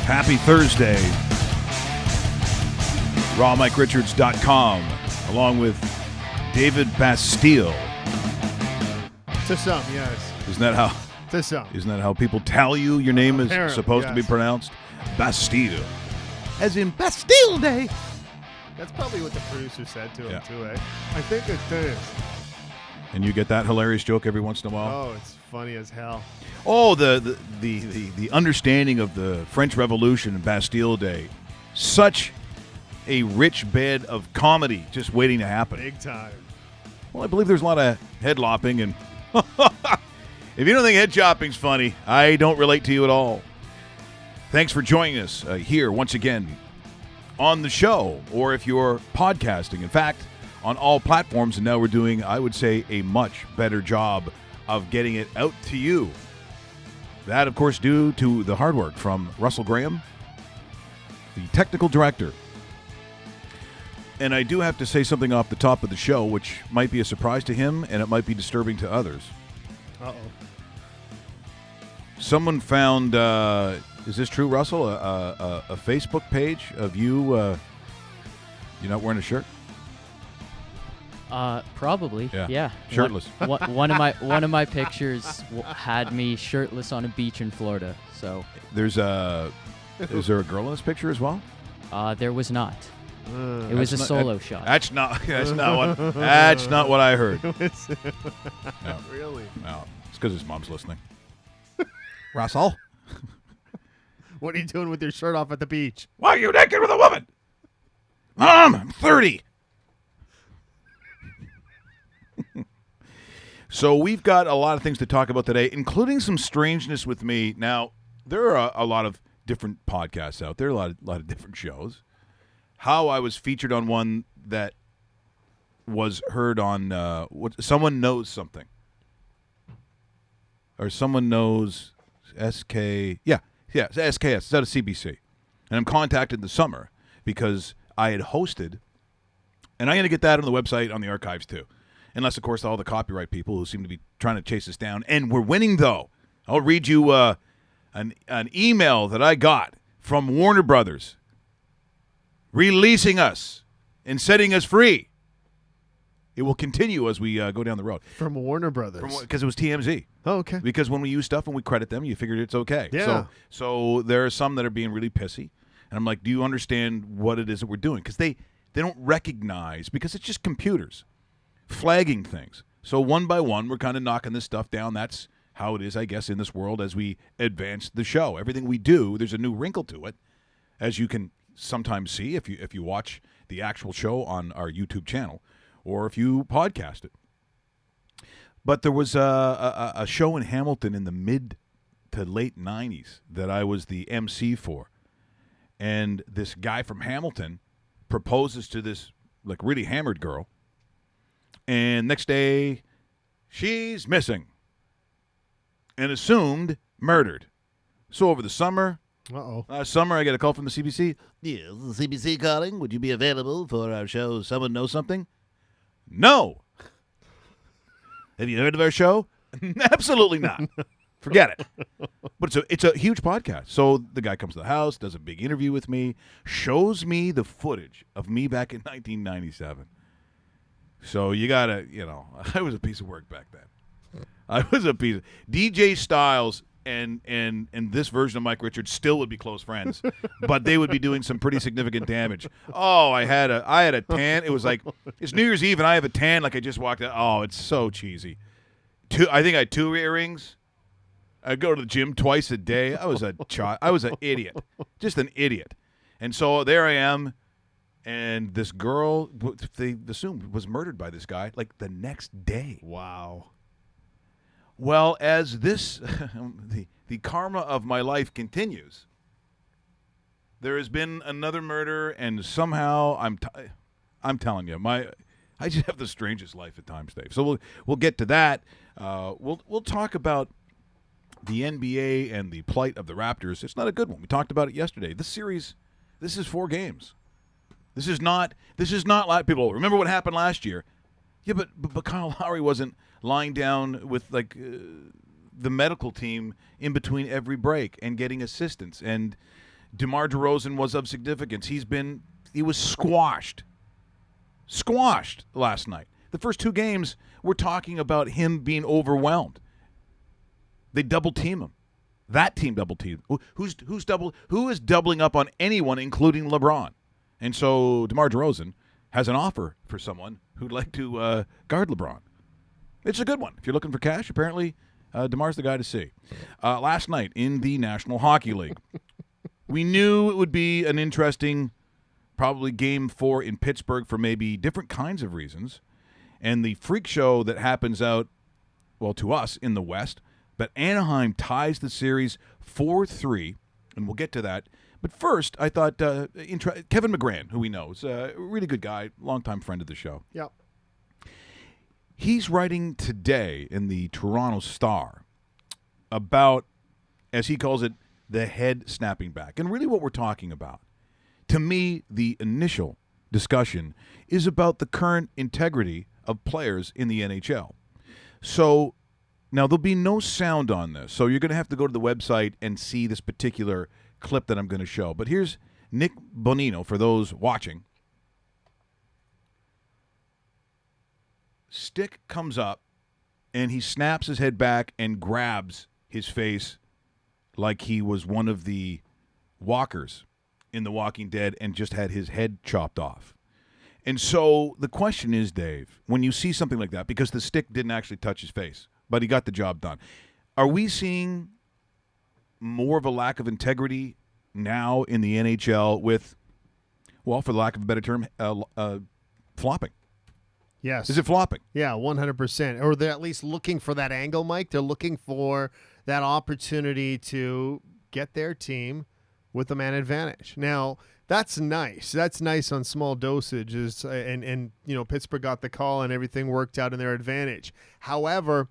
Happy Thursday. RawMikeRichards.com, along with David Bastille. To some, yes. Isn't that how? To some. Isn't that how people tell you your name is supposed to be pronounced? Bastille. As in Bastille Day. That's probably what the producer said to him, Yeah. too, eh? I think it is. And you get that hilarious joke every once in a while? Oh, it's funny as hell. Oh, the understanding of the French Revolution and Bastille Day. Such a rich bed of comedy just waiting to happen. Big time. Well, I believe there's a lot of head lopping, and if you don't think head chopping's funny, I don't relate to you at all. Thanks for joining us here once again on the show, or if you're podcasting. In fact, on all platforms, and now we're doing, I would say, a much better job of getting it out to you. That, of course, due to the hard work from Russell Graham, the technical director. And I do have to say something off the top of the show, which might be a surprise to him, and it might be disturbing to others. Uh-oh. Someone found, is this true, Russell, a Facebook page of you, you're not wearing a shirt? Probably. Yeah. Shirtless. One of my pictures had me shirtless on a beach in Florida. So Is there a girl in this picture as well? there was not. It was a solo shot. That's not what I heard. No. Really? No, it's because his mom's listening. Russell, What are you doing with your shirt off at the beach? why are you naked with a woman? Mom, I'm 30. So we've got a lot of things to talk about today, including some strangeness with me. Now, there are a lot of different podcasts out there, a lot of different shows. How I was featured on one that was heard on Someone Knows Something. Or Someone Knows SK. Yeah, it's SKS. It's out of CBC. And I'm contacted in the summer because I had hosted, and I'm going to get that on the website, on the archives too. Unless, of course, all the copyright people who seem to be trying to chase us down. And we're winning, though. I'll read you an email that I got from Warner Brothers releasing us and setting us free. It will continue as we go down the road. From Warner Brothers. Because it was TMZ. Oh, okay. Because when we use stuff and we credit them, you figured it's okay. Yeah. So there are some that are being really pissy. And I'm like, do you understand what it is that we're doing? Because they don't recognize, because it's just computers flagging things. So one by one, we're kind of knocking this stuff down. That's how it is, I guess, in this world as we advance the show. Everything we do, there's a new wrinkle to it, as you can sometimes see if you watch the actual show on our YouTube channel or if you podcast it. But there was a show in Hamilton in the mid to late 90s that I was the MC for. And this guy from Hamilton proposes to this like really hammered girl. And next day, she's missing and assumed murdered. So over the summer, last summer, I get a call from the CBC. Yes, the CBC calling. Would you be available for our show, Someone Knows Something? No. Have you heard of our show? Absolutely not. Forget it. But it's a huge podcast. So the guy comes to the house, does a big interview with me, shows me the footage of me back in 1997. So you got to, I was a piece of work back then. I was a piece of DJ Styles and this version of Mike Richards still would be close friends, but they would be doing some pretty significant damage. Oh, I had a tan. It was like, it's New Year's Eve and I have a tan like I just walked out. Oh, it's so cheesy. I think I had 2 earrings. I go to the gym twice a day. I was an idiot, just an idiot. And so there I am. And this girl, they assumed, was murdered by this guy like the next day. Wow. Well, as this, the karma of my life continues, there has been another murder, and somehow I'm telling you, I just have the strangest life at times, Dave. So we'll get to that. We'll talk about the NBA and the plight of the Raptors. It's not a good one. We talked about it yesterday. This series, this is 4 games. This is not like people remember what happened last year. Yeah, but Kyle Lowry wasn't lying down with like the medical team in between every break and getting assistance. And DeMar DeRozan was of significance. He was squashed last night. The first 2 games, we're talking about him being overwhelmed. They double team him. That team double team. Who is doubling up on anyone, including LeBron? And so DeMar DeRozan has an offer for someone who'd like to guard LeBron. It's a good one. If you're looking for cash, apparently DeMar's the guy to see. Last night in the National Hockey League, we knew it would be an interesting, probably Game 4 in Pittsburgh for maybe different kinds of reasons. And the freak show that happens out, well, to us in the West, but Anaheim ties the series 4-3, and we'll get to that. But first, I thought Kevin McGran, who we know, is a really good guy, longtime friend of the show. Yep. He's writing today in the Toronto Star about, as he calls it, the head snapping back. And really what we're talking about, to me, the initial discussion is about the current integrity of players in the NHL. So now there'll be no sound on this, so you're going to have to go to the website and see this particular clip that I'm going to show. But here's Nick Bonino for those watching. Stick comes up, and he snaps his head back and grabs his face like he was one of the walkers in The Walking Dead and just had his head chopped off. And so the question is, Dave, when you see something like that, because the stick didn't actually touch his face, but he got the job done, are we seeing more of a lack of integrity now in the NHL with, well, for lack of a better term, flopping? Yes. Is it flopping? Yeah, 100%. Or they're at least looking for that angle, Mike. They're looking for that opportunity to get their team with the man advantage. Now, that's nice. That's nice on small dosages, and you know, Pittsburgh got the call and everything worked out in their advantage. However,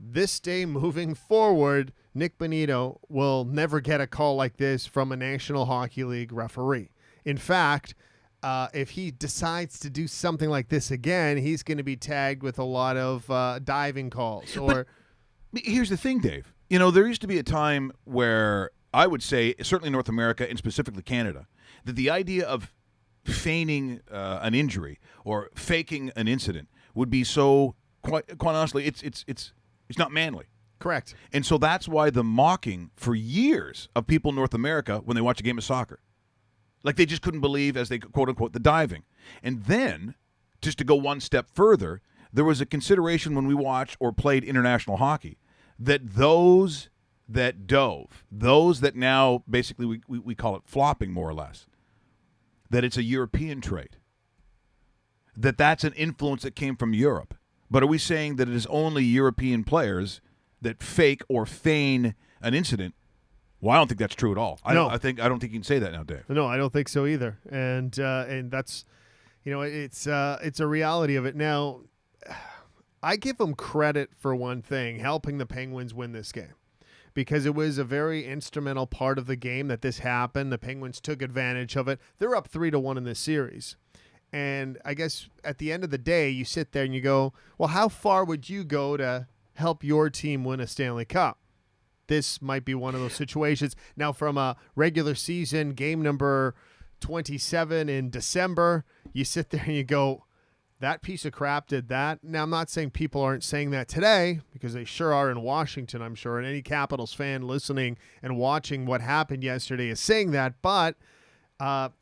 this day moving forward, Nick Bonino will never get a call like this from a National Hockey League referee. In fact, if he decides to do something like this again, he's going to be tagged with a lot of diving calls. Or But here's the thing, Dave. You know, there used to be a time where I would say, certainly North America and specifically Canada, that the idea of feigning an injury or faking an incident would be so, quite honestly, it's not manly. correct. And so that's why the mocking for years of people in North America when they watch a game of soccer. Like they just couldn't believe, as they quote unquote, the diving. And then, just to go one step further, there was a consideration when we watched or played international hockey that those that dove, those that now basically we call it flopping more or less, that it's a European trait. That's an influence that came from Europe. But are we saying that it is only European players that fake or feign an incident? Well, I don't think that's true at all. I don't think you can say that now, Dave. No, I don't think so either. And that's, you know, it's a reality of it. Now, I give them credit for one thing, helping the Penguins win this game, because it was a very instrumental part of the game that this happened. The Penguins took advantage of it. They're up 3-1 in this series. And I guess at the end of the day, you sit there and you go, well, how far would you go to help your team win a Stanley Cup? This might be one of those situations. Now, from a regular season, game number 27 in December, you sit there and you go, that piece of crap did that. Now, I'm not saying people aren't saying that today, because they sure are in Washington, I'm sure. And any Capitals fan listening and watching what happened yesterday is saying that. But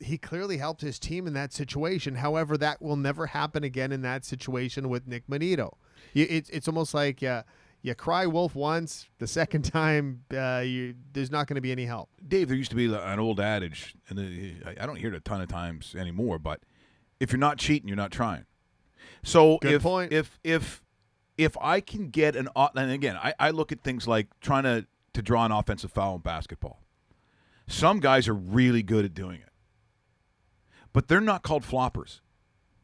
he clearly helped his team in that situation. However, that will never happen again in that situation with Nick Bonino. It's almost like you cry wolf once, the second time there's not going to be any help. Dave, there used to be an old adage, and I don't hear it a ton of times anymore, but if you're not cheating, you're not trying. So Good point. If I can get and again, I look at things like trying to draw an offensive foul in basketball. Some guys are really good at doing it, but they're not called floppers.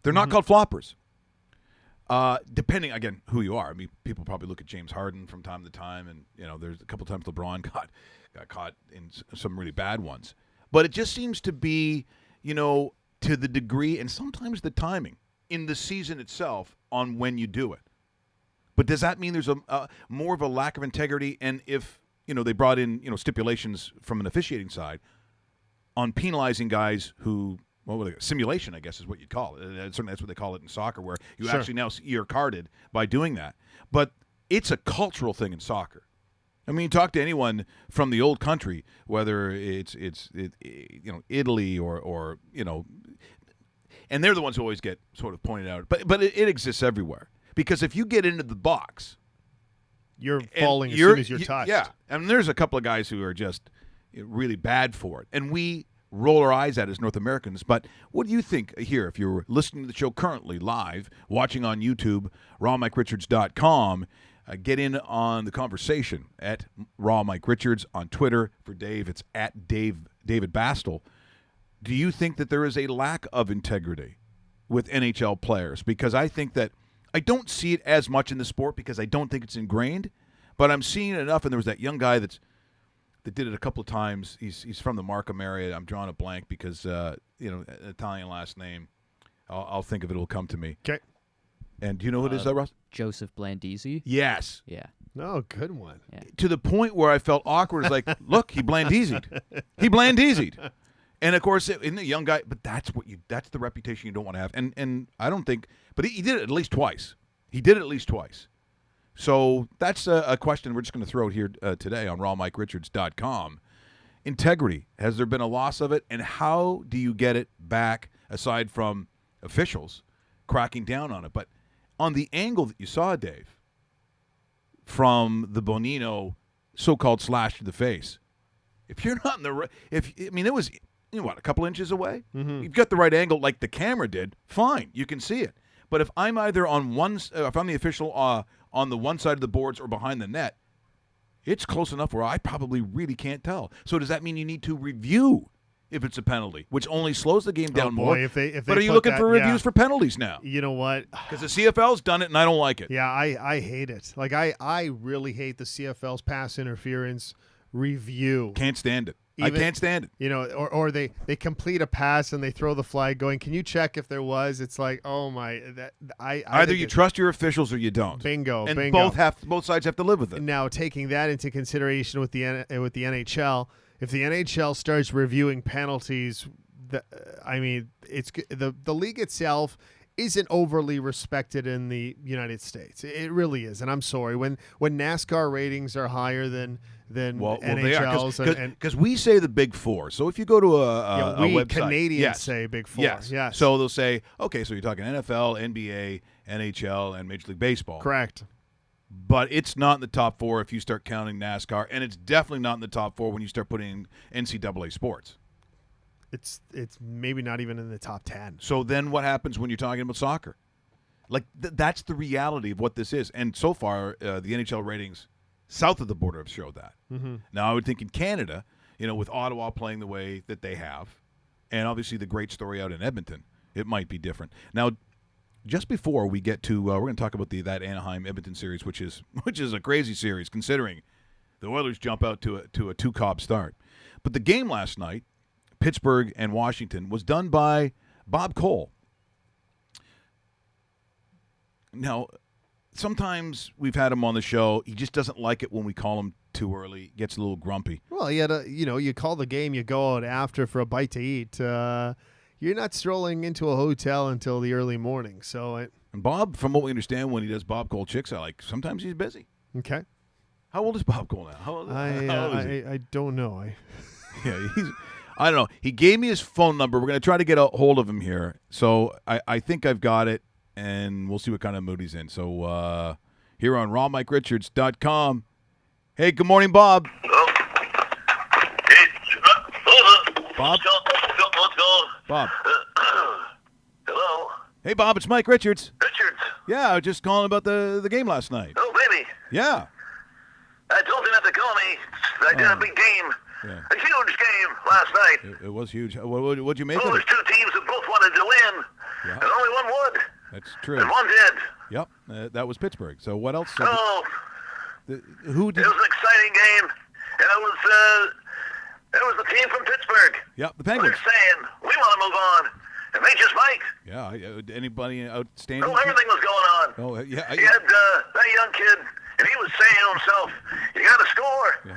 They're not called floppers. Depending, again, who you are. I mean, people probably look at James Harden from time to time, and, you know, there's a couple times LeBron got caught in some really bad ones. But it just seems to be, you know, to the degree and sometimes the timing in the season itself on when you do it. But does that mean there's a more of a lack of integrity? And if, you know, they brought in, you know, stipulations from an officiating side, on penalizing guys who, simulation, I guess is what you'd call it. Certainly that's what they call it in soccer, where you Sure. actually now you're carded by doing that. But it's a cultural thing in soccer. I mean, you talk to anyone from the old country, whether it's Italy or and they're the ones who always get sort of pointed out. But it exists everywhere, because if you get into the box, You're and falling as soon as you're touched. Yeah, and there's a couple of guys who are just really bad for it, and we roll our eyes at as North Americans. But what do you think here, if you're listening to the show currently live, watching on YouTube, rawmikeRichards.com, get in on the conversation at Raw Mike Richards. On Twitter for Dave, it's at David Bastel. Do you think that there is a lack of integrity with NHL players? Because I think that I don't see it as much in the sport, because I don't think it's ingrained, but I'm seeing it enough. And there was that young guy that did it a couple of times. He's from the Markham area. I'm drawing a blank because an Italian last name. I'll think of it. It'll come to me. Okay. And do you know who it is, Ross? Joseph Blandisi. Yes. Yeah. Oh, good one. To the point where I felt awkward. It's like, look, he Blandisi'd. He Blandisi'd. And of course, in the young guy, but that's the reputation you don't want to have. And I don't think, but he did it at least twice. He did it at least twice. So that's a question we're just going to throw out here today on rawmikeRichards.com. Integrity. Has there been a loss of it? And how do you get it back, aside from officials cracking down on it? But on the angle that you saw, Dave, from the Bonino so-called slash to the face, if you're not in the it was, a couple inches away? Mm-hmm. You've got the right angle like the camera did, fine, you can see it. But if I'm either if I'm the official on the one side of the boards or behind the net, it's close enough where I probably really can't tell. So does that mean you need to review if it's a penalty, which only slows the game down more? If they but are you put looking that- for reviews yeah. for penalties now? You know what? Because the CFL's done it, and I don't like it. Yeah, I hate it. Like I really hate the CFL's pass interference review. Can't stand it. I Even- can't stand it. You know, or they complete a pass and they throw the flag going, can you check if there was? It's like, oh my, I Either think you trust your officials or you don't. bingo, And bingo. both sides have to live with it. Now, taking that into consideration with the NHL, if the NHL starts reviewing penalties, it's the league itself isn't overly respected in the United States. It really is, and I'm sorry when NASCAR ratings are higher than NHL's, because we say the Big Four. So if you go to a we website, Canadians yes. say Big Four. Yes. So they'll say, okay, so you're talking NFL, NBA, NHL, and Major League Baseball. Correct. But it's not in the top four if you start counting NASCAR, and it's definitely not in the top four when you start putting NCAA sports. It's maybe not even in the top 10. So then what happens when you're talking about soccer? Like, that's the reality of what this is. And so far, the NHL ratings south of the border have showed that. Mm-hmm. Now, I would think in Canada, with Ottawa playing the way that they have, and obviously the great story out in Edmonton, it might be different. Now, just before we get to, we're going to talk about that Anaheim-Edmonton series, which is a crazy series considering the Oilers jump out to a 2-Cobb start. But the game last night, Pittsburgh and Washington, was done by Bob Cole. Now, sometimes we've had him on the show. He just doesn't like it when we call him too early. Gets a little grumpy. Well, you call the game, you go out after for a bite to eat. You're not strolling into a hotel until the early morning. So, And Bob, from what we understand, when he does Bob Cole Chicks, sometimes he's busy. okay. How old is Bob Cole now? How old is he? I don't know. Yeah, I don't know. He gave me his phone number. We're going to try to get a hold of him here. So I think I've got it, and we'll see what kind of mood he's in. So here on rawmikeRichards.com. Hey, good morning, Bob. Bob? What's going? Bob. Hello? Hey, Bob, it's Mike Richards. Richards. Yeah, I was just calling about the game last night. Oh, baby. Yeah. I told you not to call me. I did a big game. Yeah. A huge game last night. It was huge. What'd you make Oh, of there's it? two teams that both wanted to win. Yeah. And only one would. That's true. And one did. Yep, that was Pittsburgh. So what else? Oh, Who did? it was an exciting game. And it was the team from Pittsburgh. Yep, the They're Penguins. saying, we want to move on. And they just might. Yeah, anybody outstanding? Oh, everything was going on. Oh, yeah. He had that young kid, and he was saying to himself, you got to score. Yeah.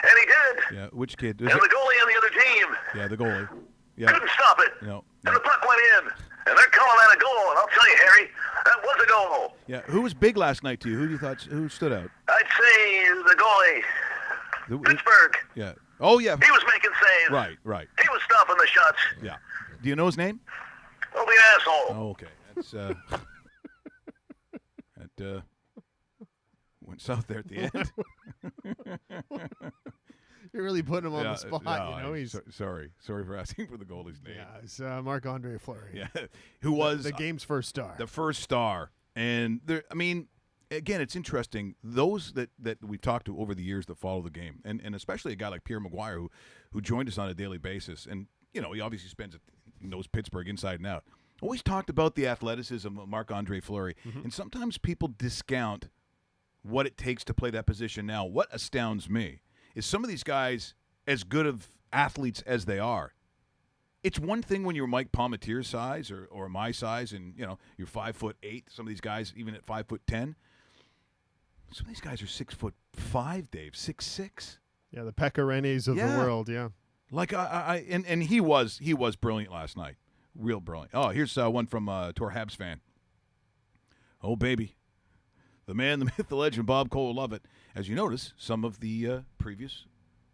And he did. Yeah, which kid? And the goalie on the other team. Yeah, the goalie. Yeah. Couldn't stop it. No. And the puck went in. And they're calling that a goal. And I'll tell you, Harry, that was a goal. Yeah. Who was big last night to you? Who stood out? I'd say the goalie. Pittsburgh. Yeah. Oh yeah. He was making saves. Right. He was stopping the shots. Yeah. Do you know his name? Don't be an asshole. Oh, okay. That's that went south there at the end. You're really putting him on the spot. No, You know, he's sorry for asking for the goalie's name. yeah, it's Marc-Andre Fleury. Yeah. Who was the game's first star. the first star. And there, I mean, again, it's interesting. Those that we've talked to over the years that follow the game, and especially a guy like Pierre Maguire, who joined us on a daily basis, and he obviously knows Pittsburgh inside and out. Always talked about the athleticism of Marc-Andre Fleury, and sometimes people discount what it takes to play that position. Now, what astounds me is some of these guys, as good of athletes as they are, it's one thing when you're Mike Palmateer's size or my size, and you're 5'8". Some of these guys, even at 5'10", some of these guys are 6'5", Dave, 6'6". Yeah, the Pekka Renes of the world. Yeah. Like and he was brilliant last night, real brilliant. Oh, here's one from Tor Habs fan. Oh baby, the man, the myth, the legend, Bob Cole will love it. As you notice, some of the previous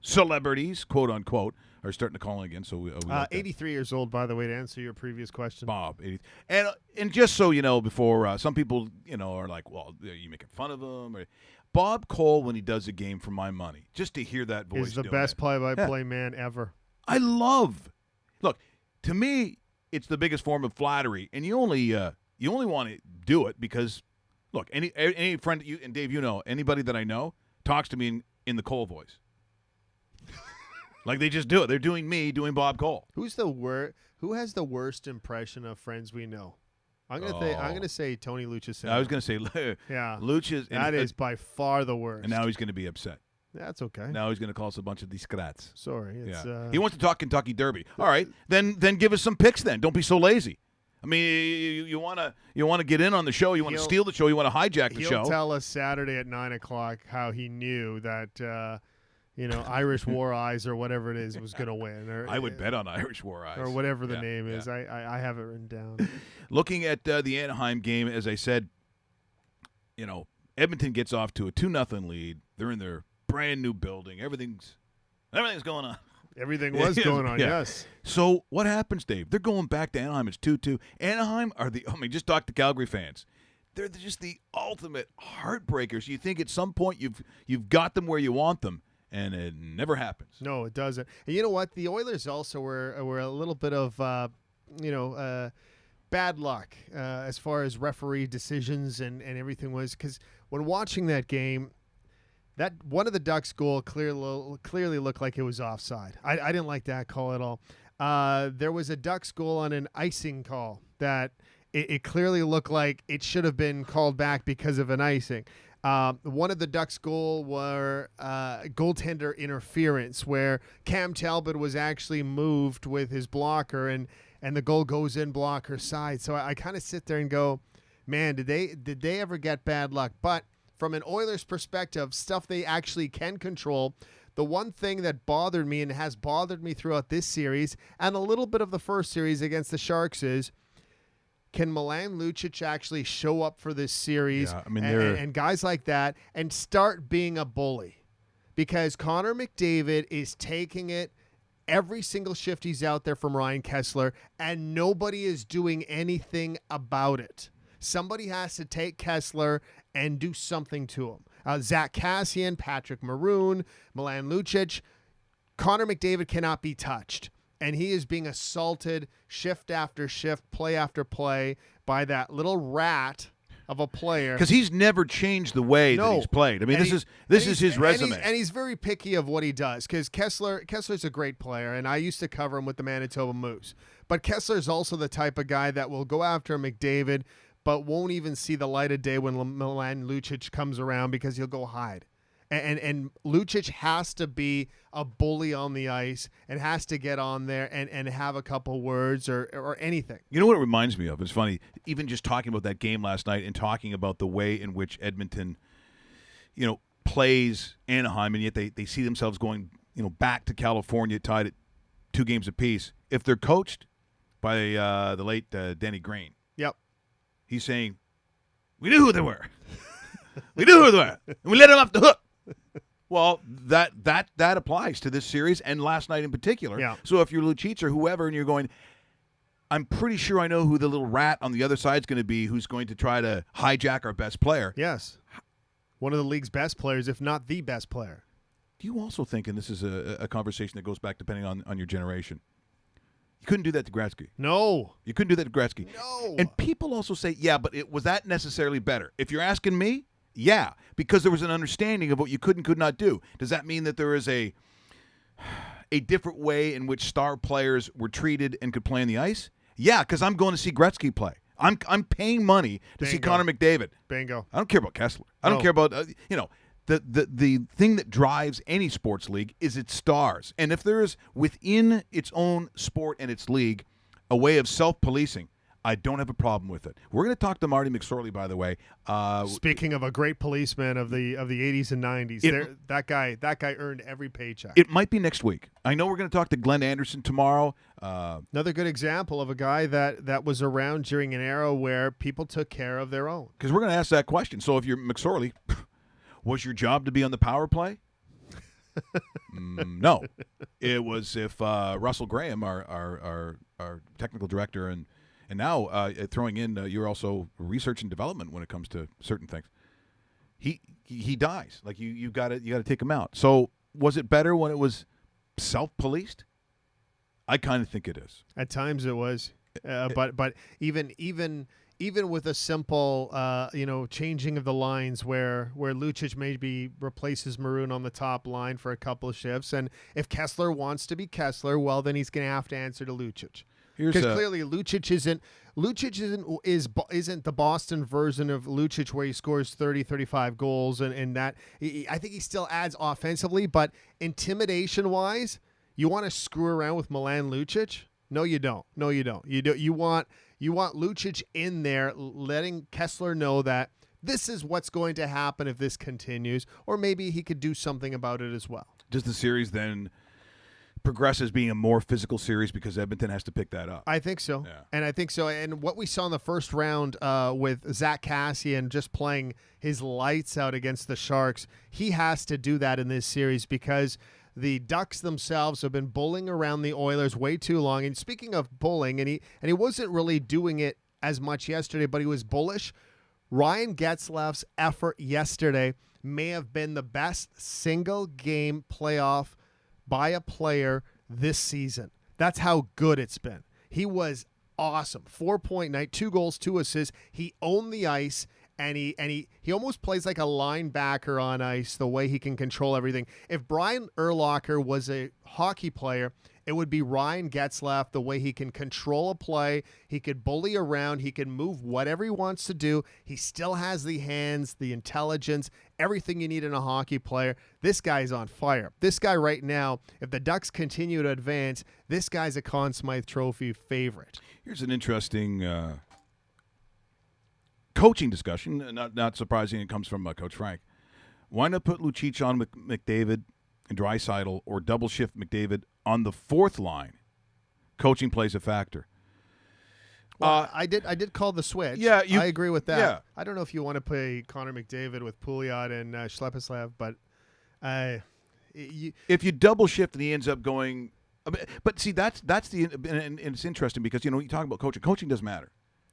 celebrities, quote unquote, are starting to call in again. So we like 83 years old, by the way, to answer your previous question. Bob, 80. And just so you know, before some people are like, well, are you making fun of him? Or, Bob Cole, when he does a game for my money, just to hear that voice, He's the doing best it. play-by-play man ever. I love. Look, to me, it's the biggest form of flattery, and you only want to do it because, look, any friend that you and Dave, anybody that I know talks to me in the Cole voice. Like they just do it. They're doing Bob Cole. Who has the worst impression of friends we know? I'm gonna say Tony Lucic. I was gonna say, yeah, Lucic. That is by far the worst. And now he's gonna be upset. That's okay. Now he's gonna call us a bunch of discrats. Sorry, it's, He wants to talk Kentucky Derby. All right, then give us some picks. Then don't be so lazy. I mean, you want to get in on the show. You want to steal the show. You want to hijack the show. He'll tell us Saturday at 9:00 how he knew that Irish War Eyes or whatever it is was going to win. Or, I would bet on Irish War Eyes or whatever the name is. I have it written down. Looking at the Anaheim game, as I said, Edmonton gets off to a 2-0 lead. They're in their brand new building. Everything's going on. Everything was going on, yes. So what happens, Dave? They're going back to Anaheim. It's 2-2. Anaheim just talk to Calgary fans. They're just the ultimate heartbreakers. You think at some point you've got them where you want them, and it never happens. No, it doesn't. And you know what? The Oilers also were a little bit of bad luck as far as referee decisions and everything was, because when watching that game, that one of the Ducks' goal clearly looked like it was offside. I didn't like that call at all. There was a Ducks' goal on an icing call that it clearly looked like it should have been called back because of an icing. One of the Ducks' goal were goaltender interference, where Cam Talbot was actually moved with his blocker, and the goal goes in blocker side. So I kind of sit there and go, man, did they ever get bad luck? But from an Oilers perspective, stuff they actually can control. The one thing that bothered me and has bothered me throughout this series and a little bit of the first series against the Sharks is, can Milan Lucic actually show up for this series and guys like that and start being a bully? Because Connor McDavid is taking it every single shift he's out there from Ryan Kessler, and nobody is doing anything about it. Somebody has to take Kessler and do something to him. Zach Kassian, Patrick Maroon, Milan Lucic. Connor McDavid cannot be touched. And he is being assaulted shift after shift, play after play by that little rat of a player. Because he's never changed the way that he's played. I mean, this is his resume. And he's very picky of what he does, because Kessler's a great player, and I used to cover him with the Manitoba Moose. But Kessler's also the type of guy that will go after McDavid, but won't even see the light of day when Milan Lucic comes around, because he'll go hide. And Lucic has to be a bully on the ice and has to get on there and have a couple words or anything. You know what it reminds me of? It's funny, even just talking about that game last night and talking about the way in which Edmonton, plays Anaheim, and yet they see themselves going, back to California, tied at 2 games apiece. If they're coached by the late Danny Green, Yep. he's saying, we knew who they were. We knew who they were. And we let them off the hook. Well, that applies to this series and last night in particular. Yeah. So if you're Lucic or whoever and you're going, I'm pretty sure I know who the little rat on the other side is going to be who's going to try to hijack our best player. Yes. One of the league's best players, if not the best player. Do you also think, and this is a conversation that goes back depending on your generation, you couldn't do that to Gretzky. No. You couldn't do that to Gretzky. No. And people also say, yeah, but was that necessarily better? If you're asking me, yeah, because there was an understanding of what you could and could not do. Does that mean that there is a different way in which star players were treated and could play on the ice? Yeah, because I'm going to see Gretzky play. I'm paying money to see Bingo. Connor McDavid. Bingo. I don't care about Kessler. I don't No. care about the thing that drives any sports league is its stars. And if there is within its own sport and its league a way of self-policing, I don't have a problem with it. We're going to talk to Marty McSorley, by the way. Speaking of a great policeman of the 80s and 90s, that guy earned every paycheck. It might be next week. I know we're going to talk to Glenn Anderson tomorrow. Another good example of a guy that was around during an era where people took care of their own. Because we're going to ask that question. So if you're McSorley, was your job to be on the power play? No. It was if Russell Graham, our technical director, and now throwing in you're also research and development when it comes to certain things. He dies. Like you got to take him out. So was it better when it was self-policed? I kind of think it is. At times it was, but even with a simple changing of the lines where Lucic maybe replaces Maroon on the top line for a couple of shifts, and if Kessler wants to be Kessler, well then he's going to have to answer to Lucic. Because clearly Lucic isn't the Boston version of Lucic where he scores 30, 35 goals and that I think he still adds offensively, but intimidation-wise, you want to screw around with Milan Lucic? No, you don't. No, you don't. You want Lucic in there letting Kessler know that this is what's going to happen if this continues, or maybe he could do something about it as well. Does the series then progress as being a more physical series because Edmonton has to pick that up? I think so. Yeah. And I think so. And what we saw in the first round with Zach Kassian just playing his lights out against the Sharks, he has to do that in this series because the Ducks themselves have been bullying around the Oilers way too long. And speaking of bullying, and he wasn't really doing it as much yesterday, but he was bullish. Ryan Getzlaf's effort yesterday may have been the best single game playoff by a player this season. That's how good it's been. He was awesome. 4-point night, 2 goals, 2 assists. He owned the ice, and he almost plays like a linebacker on ice, the way he can control everything. If Brian Urlacher was a hockey player, it would be Ryan Getzlaf, the way he can control a play. He could bully around. He can move whatever he wants to do. He still has the hands, the intelligence, everything you need in a hockey player. This guy's on fire. This guy right now, if the Ducks continue to advance, this guy's a Conn Smythe Trophy favorite. Here's an interesting coaching discussion. Not surprising, it comes from Coach Frank. Why not put Lucic on McDavid and Draisaitl, or double shift McDavid on the fourth line? Coaching plays a factor. Well, I did call the switch. Yeah, I agree with that. Yeah. I don't know if you want to play Connor McDavid with Pouliot and Schlepislav, but if you double shift and he ends up going, but see that's the and it's interesting because you talk about coaching. Coaching does matter.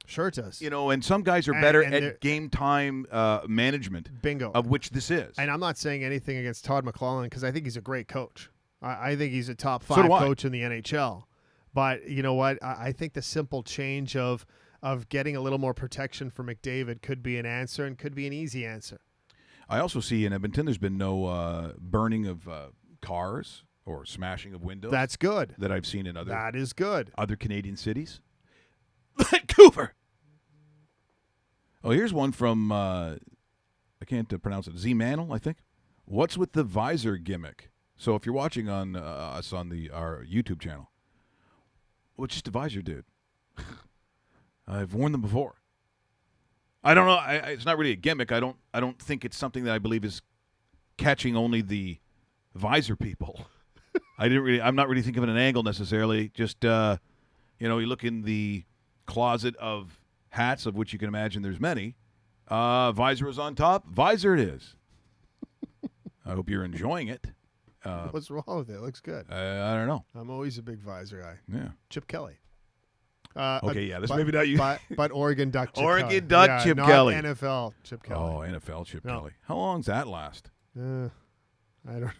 Sure it does. And some guys are better and at game time management. Bingo. Of which this is. And I'm not saying anything against Todd McLellan because I think he's a great coach. I think he's a top 5 So do I. coach in the NHL. But you know what? I think the simple change of getting a little more protection for McDavid could be an answer and could be an easy answer. I also see in Edmonton there's been no burning of cars or smashing of windows. That's good. That I've seen in That is good. other Canadian cities. Vancouver. Oh, here's one from I can't pronounce it. Z Mantle, I think. What's with the visor gimmick? So if you're watching on us on our YouTube channel, well, it's just a visor, dude. I've worn them before. I don't know. It's not really a gimmick. I don't think it's something that I believe is catching only the visor people. I'm not really thinking of an angle necessarily. Just you look in the closet of hats, of which you can imagine there's many. Visor is on top. Visor it is. I hope you're enjoying it. What's wrong with it? It looks good. I don't know. I'm always a big visor guy. Yeah. Chip Kelly. Okay, yeah, this but, maybe not you. But Oregon Duck Chip Oregon Kelly. Duck Yeah, Chip not Kelly. NFL Chip Kelly. Oh, NFL Chip No. Kelly. How long does that last? I don't.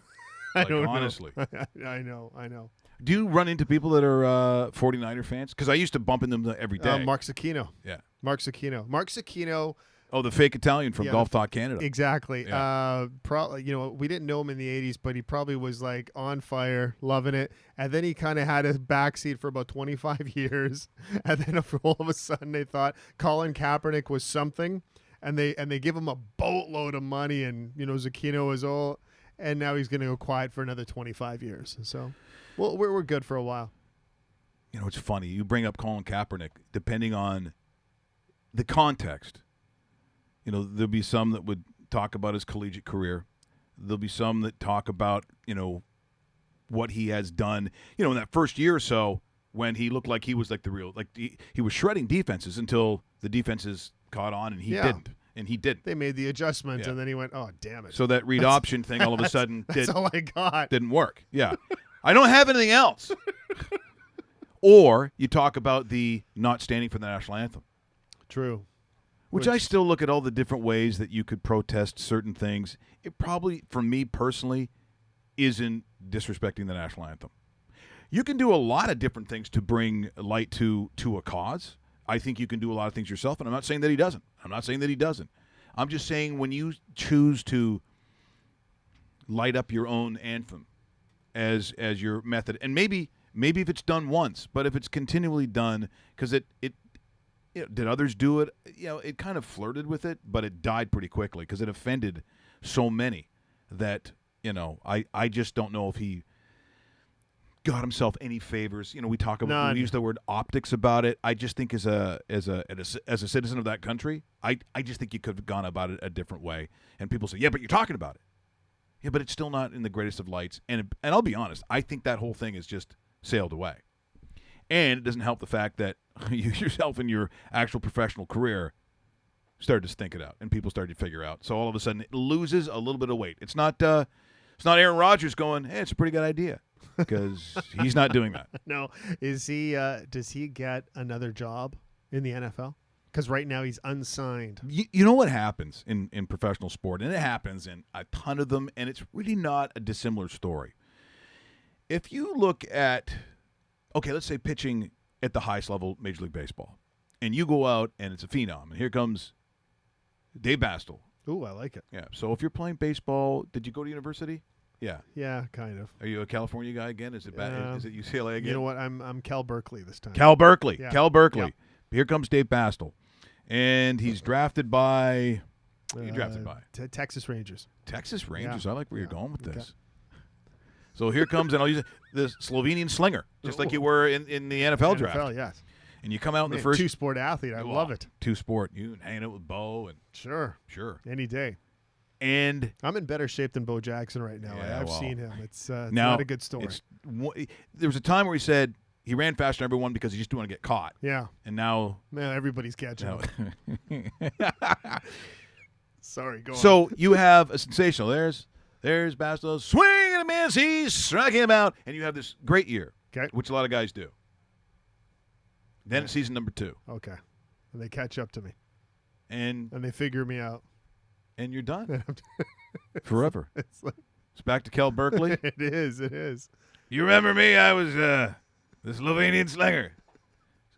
I Like, don't honestly. know. I know. Do you run into people that are 49er fans? Because I used to bump into them every day. Mark Cicchino. Yeah. Mark Cicchino. Oh, the fake Italian from Yeah, Golf Talk Canada. Exactly. Yeah. Probably, we didn't know him in the 80s, but he probably was like on fire, loving it. And then he kind of had a backseat for about 25 years. And then all of a sudden they thought Colin Kaepernick was something. And they give him a boatload of money. And, Cicchino was old. And now he's going to go quiet for another 25 years. So, well, we're good for a while. It's funny. You bring up Colin Kaepernick, depending on the context. There'll be some that would talk about his collegiate career. There'll be some that talk about, what he has done, in that first year or so when he looked like he was like the real, like he was shredding defenses until the defenses caught on and he didn't. And he didn't. They made the adjustment, Yeah. and then he went, oh, damn it. So that read option thing all of a sudden That's all I got. didn't work. Yeah. I don't have anything else. Or you talk about the not standing for the national anthem. True. Which I still look at all the different ways that you could protest certain things. It probably, for me personally, isn't disrespecting the national anthem. You can do a lot of different things to bring light to a cause. I think you can do a lot of things yourself, and I'm not saying that he doesn't. I'm just saying when you choose to light up your own anthem as your method, and maybe if it's done once, but if it's continually done, because it did others do it? It kind of flirted with it, but it died pretty quickly because it offended so many that, I just don't know if he got himself any favors. We talk about, None. we use the word optics about it. I just think as a citizen of that country, I just think you could have gone about it a different way. And people say, yeah, but you're talking about it. Yeah, but it's still not in the greatest of lights. And I'll be honest, I think that whole thing is just sailed away. And it doesn't help the fact that you yourself in your actual professional career started to stink it out, and people started to figure out. So all of a sudden, it loses a little bit of weight. It's not Aaron Rodgers going, hey, it's a pretty good idea, because he's not doing that. No. Is he? Does he get another job in the NFL? Because right now he's unsigned. You know what happens in professional sport, and it happens in a ton of them, and it's really not a dissimilar story. If you look at, okay, let's say pitching at the highest level, Major League Baseball, and you go out and it's a phenom, and here comes Dave Bastel. Ooh, I like it. Yeah. So if you're playing baseball, did you go to university? Yeah. Yeah, kind of. Are you a California guy again? Is it is it UCLA again? You know what? I'm Cal Berkeley this time. Cal Berkeley. Yeah. Cal Berkeley. Yeah. Here comes Dave Bastel, and he's drafted by. Who are you drafted by? Texas Rangers. Texas Rangers. Yeah. I like where you're Yeah. going with Okay. this. So here comes, and I'll use it, the Slovenian slinger, just like you were in the NFL draft. NFL, yes. And you come out in the Man, first two-sport athlete. I love it. Two-sport. You hanging out with Bo and Sure. sure. Any day. And I'm in better shape than Bo Jackson right now. Yeah, I've well, seen him. It's now not a good story. There was a time where he said he ran faster than everyone because he just didn't want to get caught. Yeah. And now Man, everybody's catching him. Sorry, go on. So you have a sensational. There's Bastel swing and a miss. He's striking him out, and you have this great year, Okay. which a lot of guys do. Then it's season number 2, Okay. And they catch up to me. and And they figure me out. you're done forever. It's like, It's back to Cal Berkeley. it is. It is. You remember me? I was the Slovenian slinger.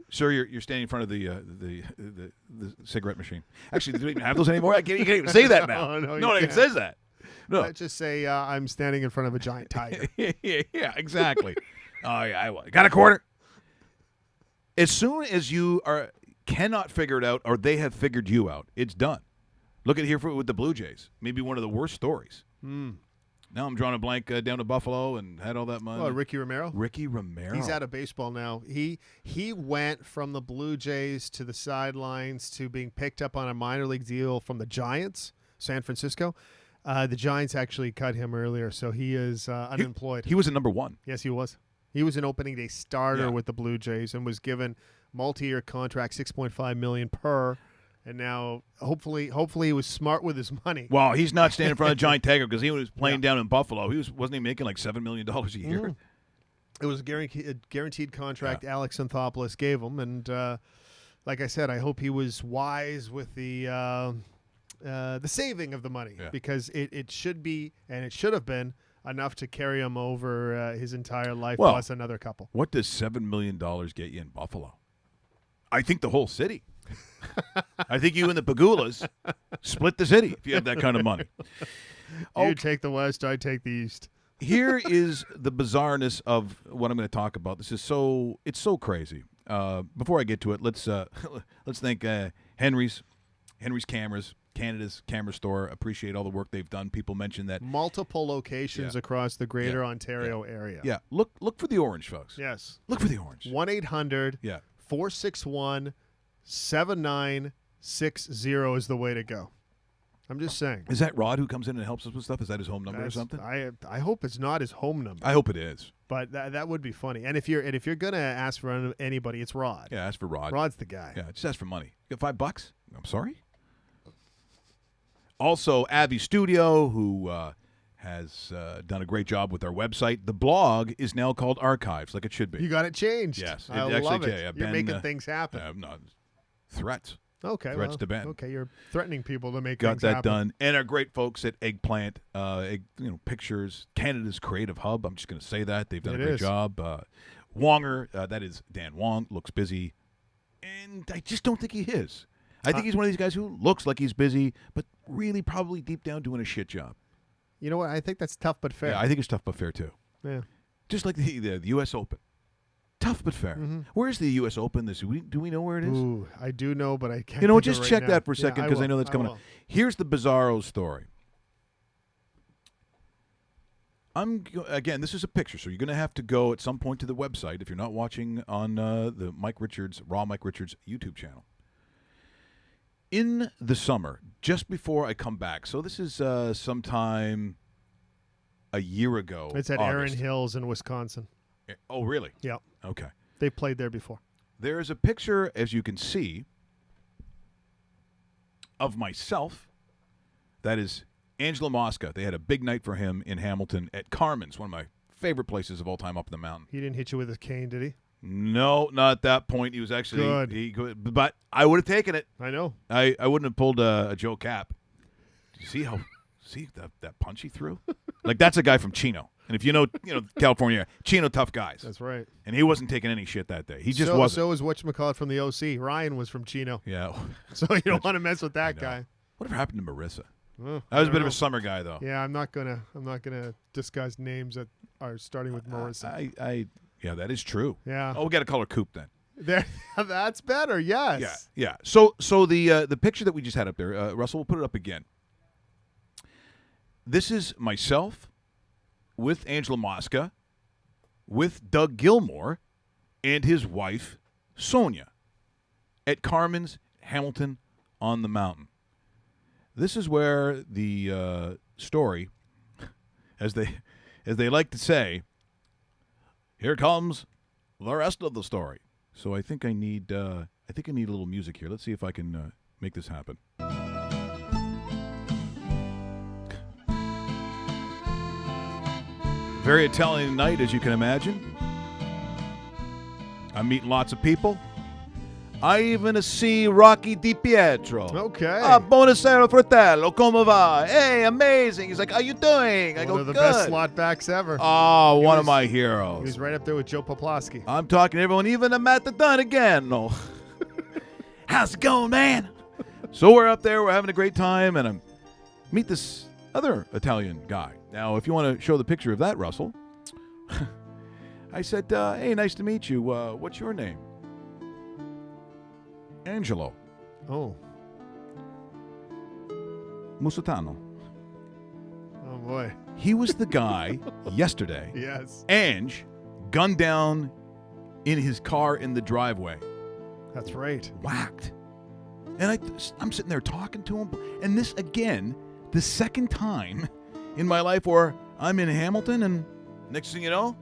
Sir, you're standing in front of the cigarette machine. Actually, they don't even have those anymore. You can't even say that now. No, no you one even can't. says that. No. Let's just say I'm standing in front of a giant tiger. yeah, exactly. Oh yeah, I got a quarter. As soon as you cannot figure it out, or they have figured you out, it's done. Look at here with the Blue Jays. Maybe one of the worst stories. Now I'm drawing a blank down to Buffalo and had all that money. Oh, Ricky Romero? Ricky Romero. He's out of baseball now. He went from the Blue Jays to the sidelines to being picked up on a minor league deal from the Giants, San Francisco. The Giants actually cut him earlier, so he is unemployed. He was at number 1. Yes, he was. He was an opening day starter Yeah. with the Blue Jays and was given multi-year contract, $6.5 million per. And now, hopefully, he was smart with his money. Well, he's not standing in front of Giant Tiger because he was playing Yeah. down in Buffalo. Wasn't he making like $7 million a year? It was a guaranteed contract Alex Anthopoulos gave him, and like I said, I hope he was wise with the saving of the money because it should be and it should have been enough to carry him over his entire life Well, plus another couple. What does $7 million get you in Buffalo? I think the whole city. I think you and the Pagulas split the city if you have that kind of money. You take the West, I take the East. Here is the bizarreness of what I'm going to talk about. It's so crazy. Before I get to it, let's thank Henry's Cameras, Canada's camera store. Appreciate all the work they've done. People mention that Multiple locations across the greater Ontario area. Yeah, look for the orange, folks. Yes. Look for the orange. 1-800 Yeah. 461-7960 is the way to go. I'm just saying. Is that Rod who comes in and helps us with stuff? Is that his home number or That's- something? I hope it's not his home number, I hope it is. but that would be funny. And if you're gonna ask for anybody, it's Rod. Yeah, ask for Rod. Rod's the guy. Yeah, just ask for money. You got $5? I'm sorry. Also, Avi Studio, who has done a great job with our website. The blog is now called Archives, like it should be. You got it changed. Yes, I it actually love it. did. Yeah, You're Ben, making things happen. No, threats. Okay, threats to Ben. Okay, you're threatening people to make Got things that happen. done. And our great folks at Eggplant, Pictures, Canada's creative hub. I'm just going to say that. They've done It a great is. job. Wonger, that is Dan Wong, looks busy. And I just don't think he is. I think he's one of these guys who looks like he's busy, but really probably deep down doing a shit job. You know what? I think that's tough but fair. Yeah, I think it's tough but fair, too. Yeah. Just like the U.S. Open. Tough but fair. Where's the U.S. Open this week? Do we know where it is? Ooh, I do know, but I can't. You know, think of just it right check now. that for a Yeah, second because I will. know that's coming will. up. Here's the Bizarro story. Again, this is a picture, so you're going to have to go at some point to the website if you're not watching on the Mike Richards YouTube channel. In the summer, just before I come back, so this is sometime a year ago. It's at August. Erin Hills in Wisconsin. Oh, really? Yeah, Okay. they've played there before. There is a picture, as you can see, of myself. That is Angelo Mosca. They had a big night for him in Hamilton at Carmen's, one of my favorite places of all time up in the mountain. He didn't hit you with his cane, did he? No, not at that point. He was actually Good. but I would have taken it. I know. I wouldn't have pulled a Joe Cap. Do you see that punch he threw? Like that's a guy from Chino. And if you know California, Chino tough guys. That's right. And he wasn't taking any shit that day. He just so, wasn't. So was whatchamacallit from the OC. Ryan was from Chino. Yeah. So you don't want to mess with that know. guy. Whatever happened to Marissa? Well, I was a don't bit of know. a summer guy, though. Yeah, I'm not gonna discuss names that are starting with Marissa. Yeah, that is true. Yeah. Oh, we got to call her Coop then. There, that's better. Yes. Yeah. So the picture that we just had up there, Russell, we'll put it up again. This is myself with Angela Mosca, with Doug Gilmore, and his wife Sonia at Carmen's Hamilton on the Mountain. This is where the story, as they like to say, here comes the rest of the story. So I think I need a little music here. Let's see if I can make this happen. Very Italian night, as you can imagine. I'm meeting lots of people. I even see Rocky Di Pietro. Okay. Buonasera, fratello. Come va? Hey, amazing. He's like, how you doing? I One go, of the good. best slot backs ever. Oh, one of was- my He heroes. was right up there with Joe Poplawski. I'm talking to everyone, even Matt the Dunn again. No. How's it going, man? So we're up there, we're having a great time, and I meet this other Italian guy. Now, if you want to show the picture of that, Russell, I said, hey, nice to meet you. What's your name? Angelo Oh. Musitano. Oh, boy. He was the guy yesterday. Yes. Ange gunned down in his car in the driveway. That's right. Whacked. And I'm sitting there talking to him, and this again the second time in my life where I'm in Hamilton and next thing you know,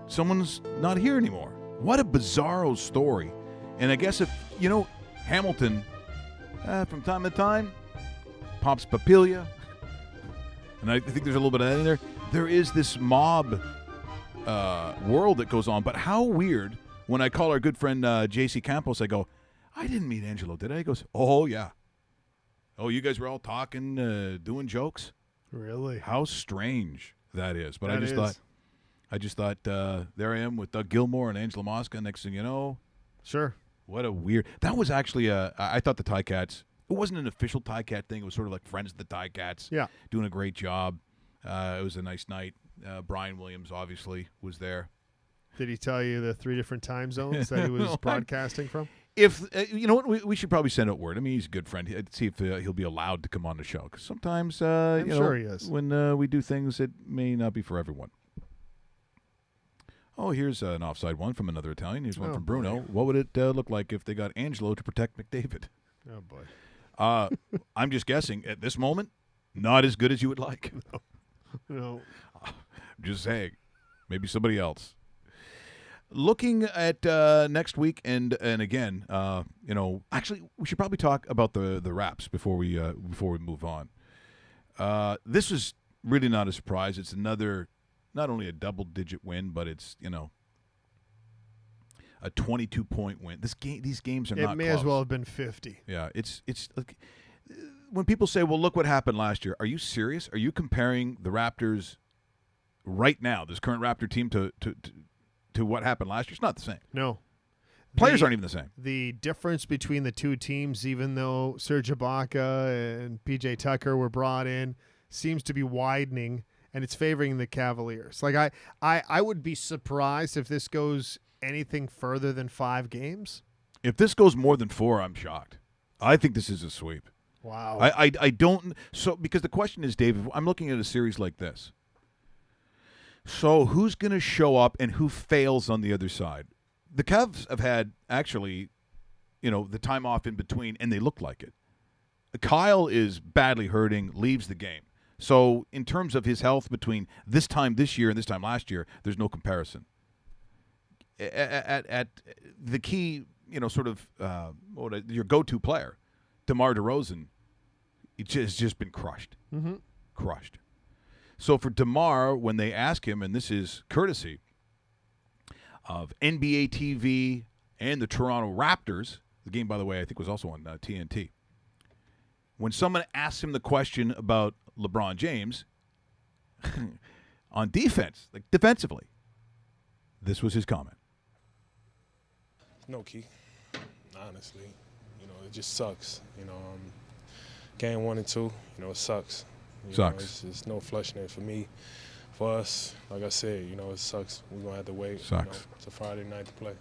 someone's not here anymore. What a bizarro story. And I guess if, Hamilton, from time to time, pops Papilia, and I think there's a little bit of that in there. There is this mob world that goes on. But how weird when I call our good friend J.C. Campos, I go, I didn't meet Angelo, did I? He goes, oh, yeah. Oh, you guys were all talking, doing jokes? Really? How strange that is. But That I just thought, there I am with Doug Gilmour and Angela Mosca. Next thing you know, Sure. what a weird. That was actually I thought the Ticats. It wasn't an official Ticat thing. It was sort of like Friends of the Ticats. Yeah. Doing a great job. It was a nice night. Brian Williams obviously was there. Did he tell you the 3 different time zones that he was broadcasting from? If you know what, we should probably send out word. I mean, he's a good friend. See if he'll be allowed to come on the show. Because sometimes, I'm sure he is. when we do things, it may not be for everyone. Oh, here's an offside one from another Italian. Here's one Oh, from Bruno. boy. What would it look like if they got Angelo to protect McDavid? Oh, boy. I'm just guessing. At this moment, not as good as you would like. No. Just saying. Maybe somebody else. Looking at next week, and again, actually, we should probably talk about the Raps before we move on. This is really not a surprise. It's another, not only a double-digit win, but it's a 22-point win. These games are not. It may close. as well have been 50. Yeah, it's like when people say, "Well, look what happened last year." Are you serious? Are you comparing the Raptors right now, this current Raptor team, to what happened last year? It's not the same. No. Players aren't even the same. The difference between the two teams, even though Serge Ibaka and PJ Tucker were brought in, seems to be widening, and it's favoring the Cavaliers. Like I would be surprised if this goes anything further than 5 games. If this goes more than 4, I'm shocked. I think this is a sweep. Wow. I don't. So because the question is, Dave, I'm looking at a series like this. So who's going to show up and who fails on the other side? The Cavs have had actually, the time off in between, and they look like it. Kyle is badly hurting, leaves the game. So in terms of his health between this time this year and this time last year, there's no comparison. At the key, your go-to player, DeMar DeRozan, has just been crushed. Mm-hmm. Crushed. So for DeMar, when they ask him, and this is courtesy of NBA TV and the Toronto Raptors, the game, by the way, I think was also on TNT. When someone asks him the question about LeBron James on defense, like defensively, this was his comment. No key, honestly. It just sucks. Game 1 and 2, it sucks. Sucks. It's no flushing it for me. For us, like I said, it sucks. We're going to have to wait. Sucks. It's a Friday night to play.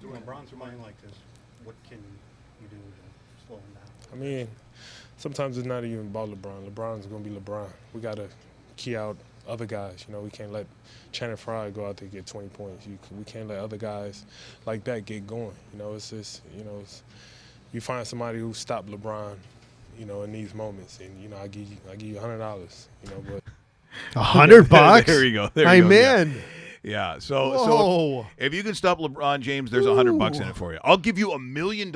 When LeBron's playing like this, what can you do to slow him down? I mean, sometimes it's not even about LeBron. LeBron's going to be LeBron. We got to key out other guys. We can't let Channing Frye go out there and get 20 points. We can't let other guys like that get going. It's just, you find somebody who stopped LeBron, in these moments, and I give you $100, but $100? There you go. There Hey, you go. man. Yeah. So Whoa. if you can stop LeBron James, there's $100 in it for you. I'll give you $1 million.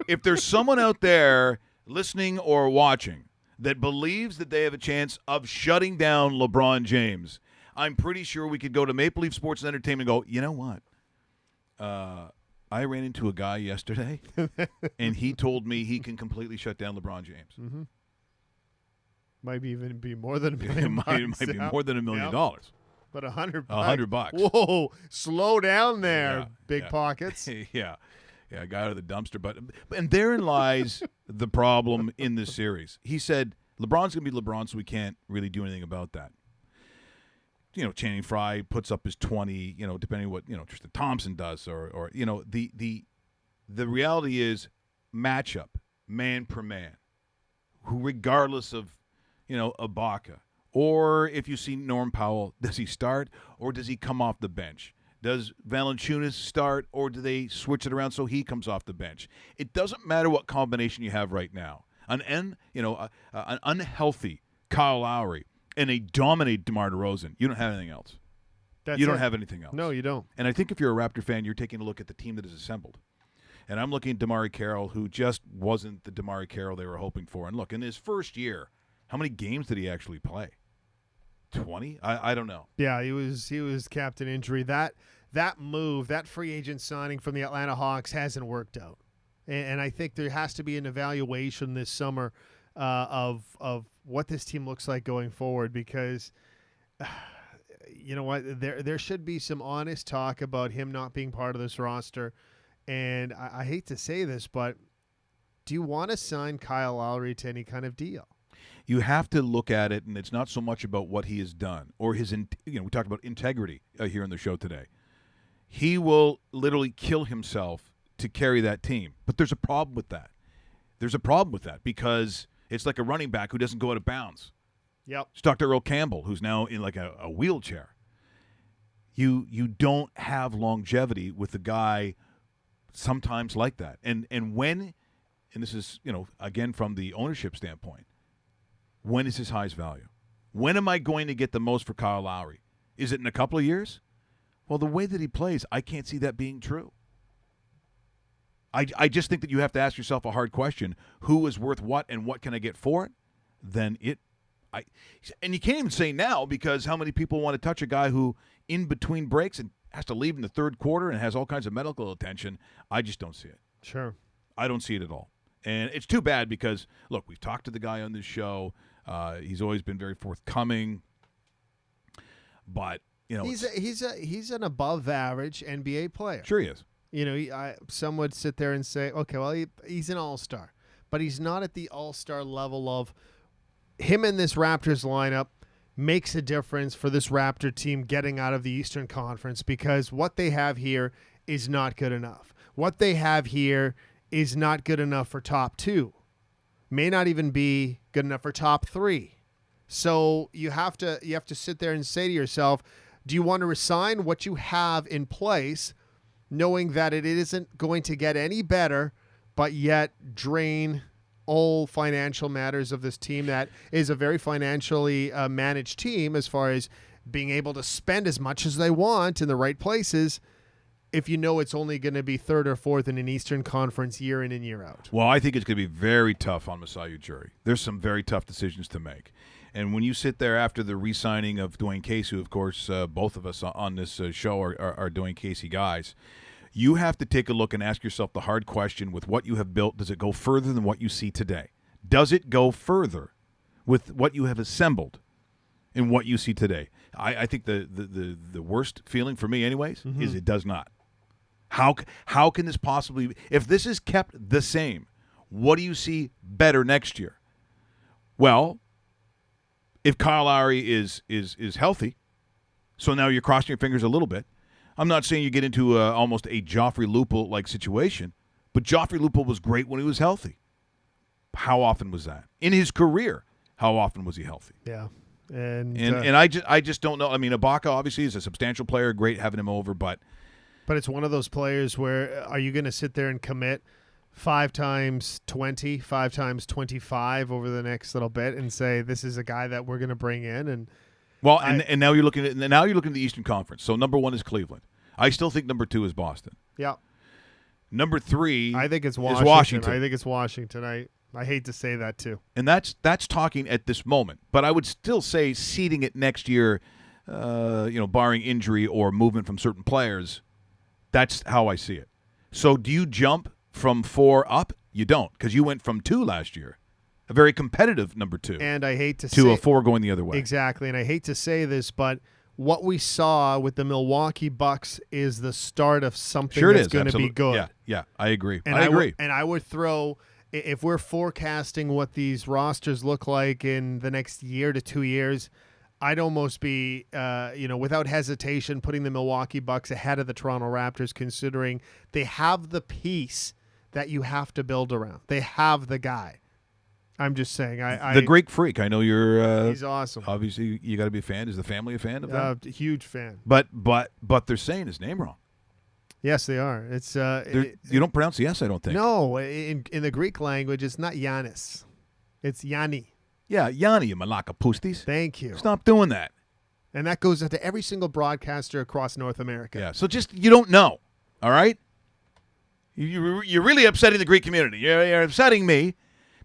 If there's someone out there listening or watching that believes that they have a chance of shutting down LeBron James, I'm pretty sure we could go to Maple Leaf Sports and Entertainment and go, you know what? I ran into a guy yesterday, and he told me he can completely shut down LeBron James. Mm-hmm. Might even be more than $1 It million. might be more than $1 million. But $100. $100. Whoa, slow down there, Yeah, big yeah. pockets. Yeah, a guy out of the dumpster. And therein lies the problem in this series. He said, LeBron's going to be LeBron, so we can't really do anything about that. Channing Frye puts up his 20, depending on what, Tristan Thompson does, or the reality is matchup, man per man, who regardless of, Ibaka, or if you see Norm Powell, does he start or does he come off the bench? Does Valanciunas start or do they switch it around so he comes off the bench? It doesn't matter what combination you have right now. an unhealthy Kyle Lowry and a dominant DeMar DeRozan, you don't have anything else. That's You don't it. have anything else. No, you don't. And I think if you're a Raptor fan, you're taking a look at the team that is assembled. And I'm looking at DeMarre Carroll, who just wasn't the DeMarre Carroll they were hoping for. And look, in his first year, how many games did he actually play? 20? I don't know. Yeah, he was captain injury. That move, that free agent signing from the Atlanta Hawks hasn't worked out. And I think there has to be an evaluation this summer of what this team looks like going forward, because you know what, there should be some honest talk about him not being part of this roster. And I hate to say this, but do you want to sign Kyle Lowry to any kind of deal? You have to look at it, and it's not so much about what he has done or his, we talked about integrity here in the show today. He will literally kill himself to carry that team. But there's a problem with that. There's a problem with that because it's like a running back who doesn't go out of bounds. Yep. It's Dr. Earl Campbell, who's now in like a wheelchair. You don't have longevity with a guy sometimes like that. And this is, again, from the ownership standpoint, when is his highest value? When am I going to get the most for Kyle Lowry? Is it in a couple of years? Well, the way that he plays, I can't see that being true. I just think that you have to ask yourself a hard question. Who is worth what and what can I get for it? And you can't even say now, because how many people want to touch a guy who in between breaks and has to leave in the third quarter and has all kinds of medical attention? I just don't see it. Sure. I don't see it at all. And it's too bad because, look, we've talked to the guy on this show. He's always been very forthcoming. But, he's an above average NBA player. Sure he is. Some would sit there and say, okay, well, he's an all-star. But he's not at the all-star level of him in this Raptors lineup makes a difference for this Raptor team getting out of the Eastern Conference, because what they have here is not good enough. What they have here is not good enough for top 2. May not even be good enough for top 3. So you have to sit there and say to yourself, do you want to resign what you have in place, knowing that it isn't going to get any better, but yet drain all financial matters of this team that is a very financially managed team as far as being able to spend as much as they want in the right places, if you know it's only going to be third or fourth in an Eastern Conference year in and year out? Well, I think it's going to be very tough on Masai Ujiri. There's some very tough decisions to make. And when you sit there after the re-signing of Dwayne Casey, who, of course, both of us on this show are Dwayne Casey guys, you have to take a look and ask yourself the hard question: with what you have built, does it go further than what you see today? Does it go further with what you have assembled and what you see today? I think the worst feeling for me anyways is it does not. How can this possibly be? If this is kept the same, what do you see better next year? Well, if Kyle Lowry is healthy, so now you're crossing your fingers a little bit. I'm not saying you get into almost a Joffrey Lupul-like situation, but Joffrey Lupul was great when he was healthy. How often was that? In his career, how often was he healthy? Yeah. And I just don't know. I mean, Ibaka obviously is a substantial player. Great having him over, but it's one of those players where are you going to sit there and commit 5 times 20, 5 times 25 over the next little bit and say this is a guy that we're going to bring in? And now you're looking at the Eastern Conference. So number 1 is Cleveland. I still think number 2 is Boston. Yeah. Number 3, I think it's is Washington. I think it's Washington. I hate to say that too. And that's talking at this moment. But I would still say seeding it next year, barring injury or movement from certain players, that's how I see it. So do you jump from 4 up? You don't, because you went from 2 last year, a very competitive number 2, and I hate to a 4 going the other way. Exactly, and I hate to say this, but what we saw with the Milwaukee Bucks is the start of something that's going to be good. Yeah, I agree. And I agree. I would throw, if we're forecasting what these rosters look like in the next year to 2 years, I'd almost be, without hesitation, putting the Milwaukee Bucks ahead of the Toronto Raptors, considering they have the piece that you have to build around. They have the guy. I'm just saying. The Greek Freak. I know you're. He's awesome. Obviously, you got to be a fan. Is the family a fan of that? Huge fan. But they're saying his name wrong. Yes, they are. It's you don't pronounce the S, I don't think. No, in the Greek language, it's not Giannis. It's Yanni. Yeah, Yanni, you Malaka Pustis. Thank you. Stop doing that. And that goes out to every single broadcaster across North America. Yeah, so just, you don't know, all right? You're really upsetting the Greek community. You're upsetting me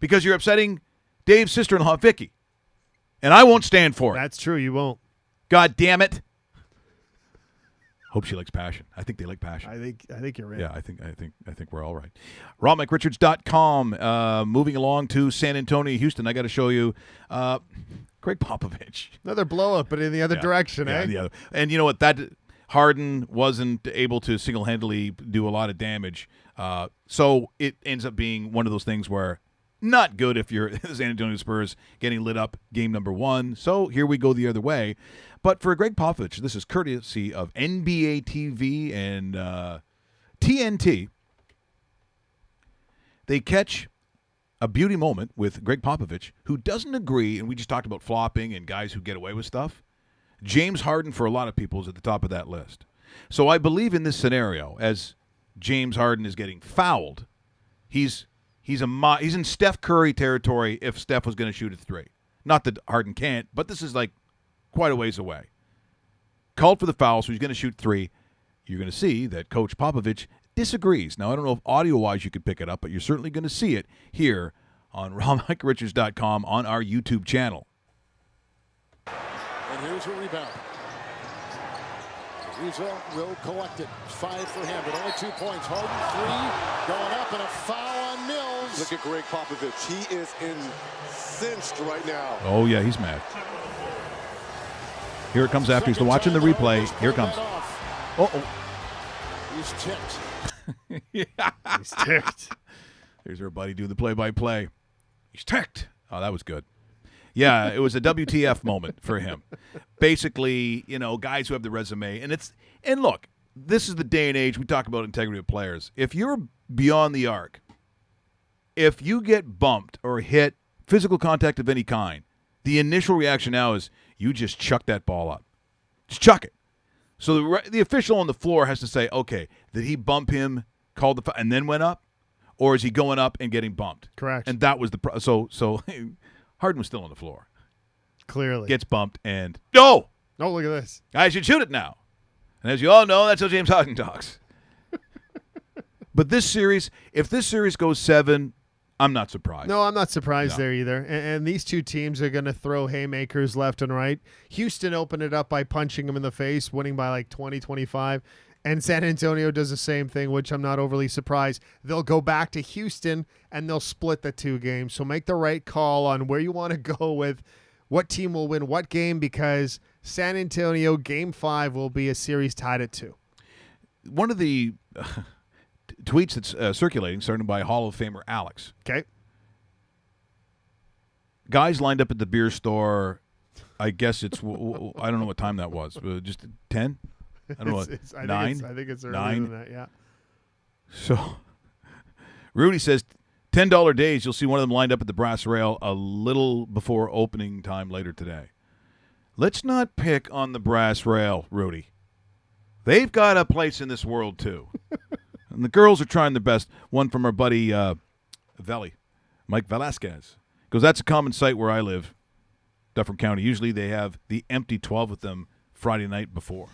because you're upsetting Dave's sister-in-law, Vicky. And I won't stand for it. That's true. You won't. God damn it. Hope she likes passion. I think they like passion. I think you're right. Yeah, I think we're all right. RobMikeRichards.com. Moving along to San Antonio, Houston. I got to show you Greg Popovich. Another blow up, but in the other direction, eh? Yeah. And you know what? That Harden wasn't able to single-handedly do a lot of damage. So it ends up being one of those things where not good if you're the San Antonio Spurs getting lit up game number 1. So here we go the other way. But for Greg Popovich, this is courtesy of NBA TV and TNT. They catch a beauty moment with Greg Popovich, who doesn't agree, and we just talked about flopping and guys who get away with stuff. James Harden, for a lot of people, is at the top of that list. So I believe in this scenario, as James Harden is getting fouled, he's in Steph Curry territory if Steph was going to shoot a 3. Not that Harden can't, but this is like quite a ways away. Called for the foul, so he's going to shoot 3. You're going to see that Coach Popovich disagrees. Now, I don't know if audio-wise you could pick it up, but you're certainly going to see it here on RobMikeRichards.com on our YouTube channel. And here's a rebound. Rizzo will collect it. 5 for him, but only 2 points. Harden 3, going up, and a foul on Mills. Look at Greg Popovich. He is incensed right now. Oh, yeah, he's mad. Here it comes after he's watching the replay. Here it comes. Uh-oh. He's ticked. Yeah. He's ticked. There's our buddy doing the play-by-play. He's ticked. Oh, that was good. Yeah, it was a WTF moment for him. Basically, you know, guys who have the resume. And look, this is the day and age we talk about integrity of players. If you're beyond the arc, if you get bumped or hit, physical contact of any kind, the initial reaction now is you just chuck that ball up. Just chuck it. So the official on the floor has to say, okay, did he bump him, called the foul, and then went up? Or is he going up and getting bumped? Correct. And that was the so Harden was still on the floor. Clearly. Gets bumped and no! Oh, look at this. I should shoot it now. And as you all know, that's how James Harden talks. But this series, if this series goes 7, I'm not surprised. No, I'm not surprised No. there either. And these two teams are going to throw haymakers left and right. Houston opened it up by punching them in the face, winning by like 20, 25. And San Antonio does the same thing, which I'm not overly surprised. They'll go back to Houston, and they'll split the 2 games. So make the right call on where you want to go with what team will win what game, because San Antonio Game 5 will be a series tied at 2. One of the tweets that's circulating, started by Hall of Famer Alex. Okay. Guys lined up at the beer store. I guess it's I don't know what time that was. Just 10? I don't know. I 9? think it's earlier 9? than that, yeah. So Rudy says $10 days. You'll see one of them lined up at the brass rail a little before opening time later today. Let's not pick on the brass rail, Rudy. They've got a place in this world too. And the girls are trying their best. One from our buddy Veli, Mike Velasquez. Goes, that's a common sight where I live, Dufferin County. Usually they have the empty 12 with them Friday night before.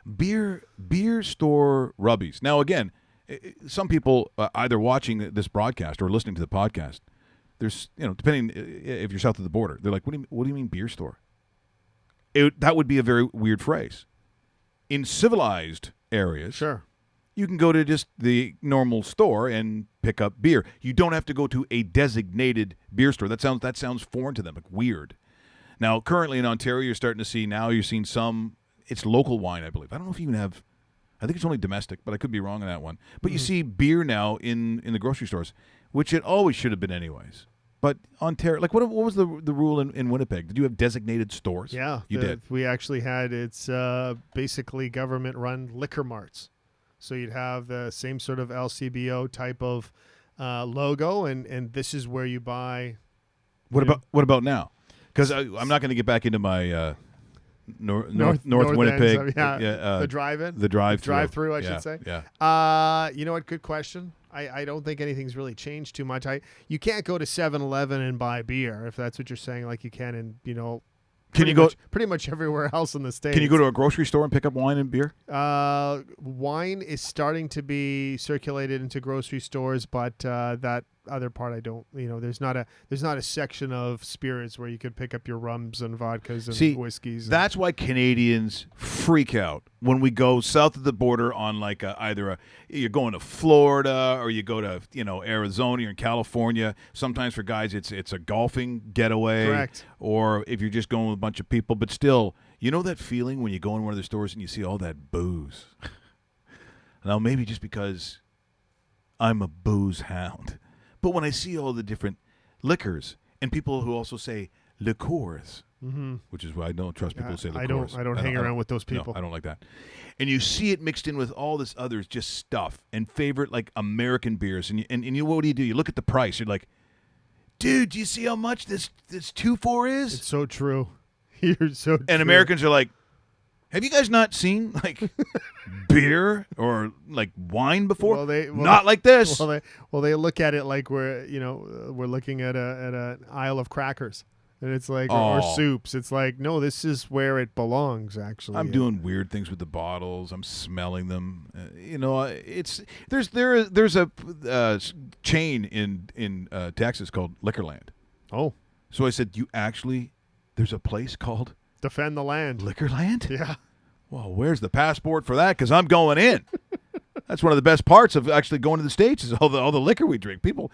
Beer store rubbies. Now, again, some people either watching this broadcast or listening to the podcast, there's, depending if you're south of the border, they're like, what do you mean beer store? That would be a very weird phrase. In civilized areas, Sure. you can go to just the normal store and pick up beer. You don't have to go to a designated beer store. That sounds foreign to them, like weird. Now, currently in Ontario, you're seeing some, it's local wine, I believe. I don't know if you even have, I think it's only domestic, but I could be wrong on that one. But you see beer now in the grocery stores, which it always should have been anyways. But Ontario, like what was the rule in Winnipeg? Did you have designated stores? Yeah. You did. We actually had, it's basically government-run liquor marts. So you'd have the same sort of LCBO type of logo, and this is where you buy. What about now? Because I'm not going to get back into my North Winnipeg. Ends, the drive-in. The drive-through. Drive-through, I should say. Yeah. You know what? Good question. I don't think anything's really changed too much. You can't go to 7-Eleven and buy beer if that's what you're saying, like you can in pretty much everywhere else in the States. Can you go to a grocery store and pick up wine and beer? Wine is starting to be circulated into grocery stores, but that other part I don't. There's not a section of spirits where you could pick up your rums and vodkas and whiskeys. That's why Canadians freak out when we go south of the border on like you're going to Florida or you go to Arizona or in California. Sometimes for guys it's a golfing getaway. Correct. Or if you're just going with a bunch of people, but still, you know that feeling when you go in one of the stores and you see all that booze. Now maybe just because I'm a booze hound. But when I see all the different liquors and people who also say liqueurs, which is why I don't trust people who say liqueurs. I don't hang around with those people. No, I don't like that. And you see it mixed in with all this other just stuff and favorite like American beers. And what do? You look at the price. You're like, dude, do you see how much this 2-4 is? It's so true. You're so true. And Americans are like, have you guys not seen like beer or like wine before? Not like this. Well, they look at it like we're looking at an aisle of crackers, and it's like or soups. It's like, no, this is where it belongs. Actually, I'm doing weird things with the bottles. I'm smelling them. There's a chain in Texas called Liquorland. Oh, so I said, there's a place called Defend the Land. Liquorland? Yeah. Well, where's the passport for that? Because I'm going in. That's one of the best parts of actually going to the States is all the liquor we drink. People,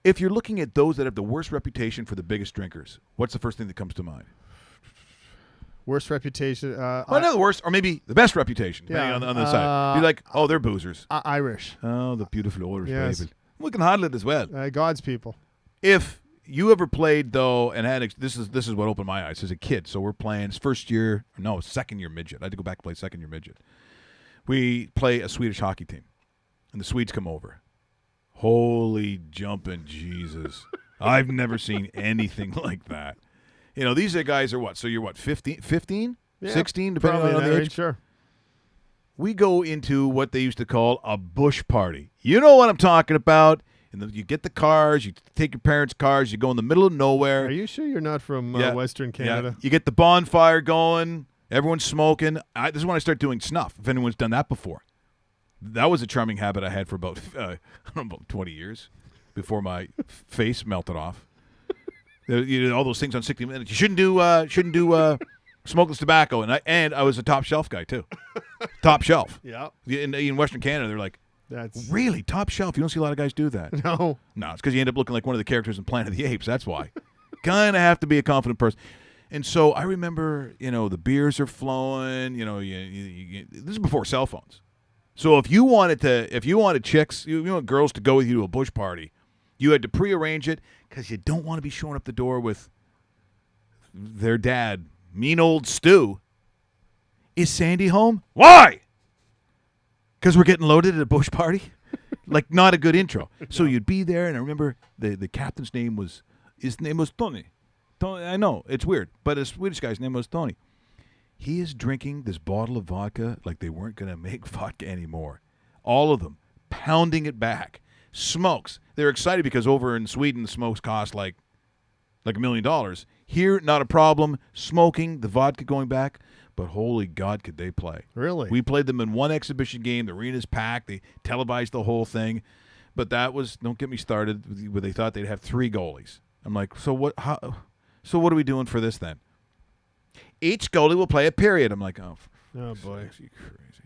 if you're looking at those that have the worst reputation for the biggest drinkers, what's the first thing that comes to mind? Worst reputation? Not the worst, or maybe the best reputation, depending on the side. You're like, they're boozers. Irish. Oh, the beautiful Irish Yes. people. We can handle it as well. God's people. If you ever played though, and had this is what opened my eyes as a kid. So we're playing second year midget. I had to go back and play second year midget. We play a Swedish hockey team, and the Swedes come over. Holy jumping Jesus! I've never seen anything like that. These guys are what? So you're what? 15, 16, depending on the age. Sure. We go into what they used to call a bush party. You know what I'm talking about. And you get the cars, you take your parents' cars, you go in the middle of nowhere. Are you sure you're not from Western Canada? Yeah. You get the bonfire going, everyone's smoking. This is when I start doing snuff, if anyone's done that before. That was a charming habit I had for about 20 years before my face melted off. All those things on 60 Minutes. You shouldn't do smokeless tobacco. And I was a top shelf guy, too. Top shelf. Yeah. In Western Canada, they're like, that's really top shelf. You don't see a lot of guys do that. No, it's because you end up looking like one of the characters in Planet of the Apes. That's why. Kind of have to be a confident person. And so I remember, the beers are flowing. This is before cell phones. So if you wanted chicks, you want girls to go with you to a bush party, you had to prearrange it because you don't want to be showing up the door with their dad, mean old Stu. Is Sandy home? Why? Because we're getting loaded at a bush party? Like, not a good intro. So you'd be there, and I remember the captain's name was Tony. I know, it's weird, but a Swedish guy's name was Tony. He is drinking this bottle of vodka like they weren't going to make vodka anymore. All of them, pounding it back. Smokes. They're excited because over in Sweden, the smokes cost like $1 million. Here, not a problem. Smoking, the vodka going back. But holy God, could they play. Really? We played them in one exhibition game. The arena's packed. They televised the whole thing. But that was, don't get me started, where they thought they'd have 3 goalies. I'm like, so what are we doing for this then? Each goalie will play a period. I'm like, oh boy. You crazy.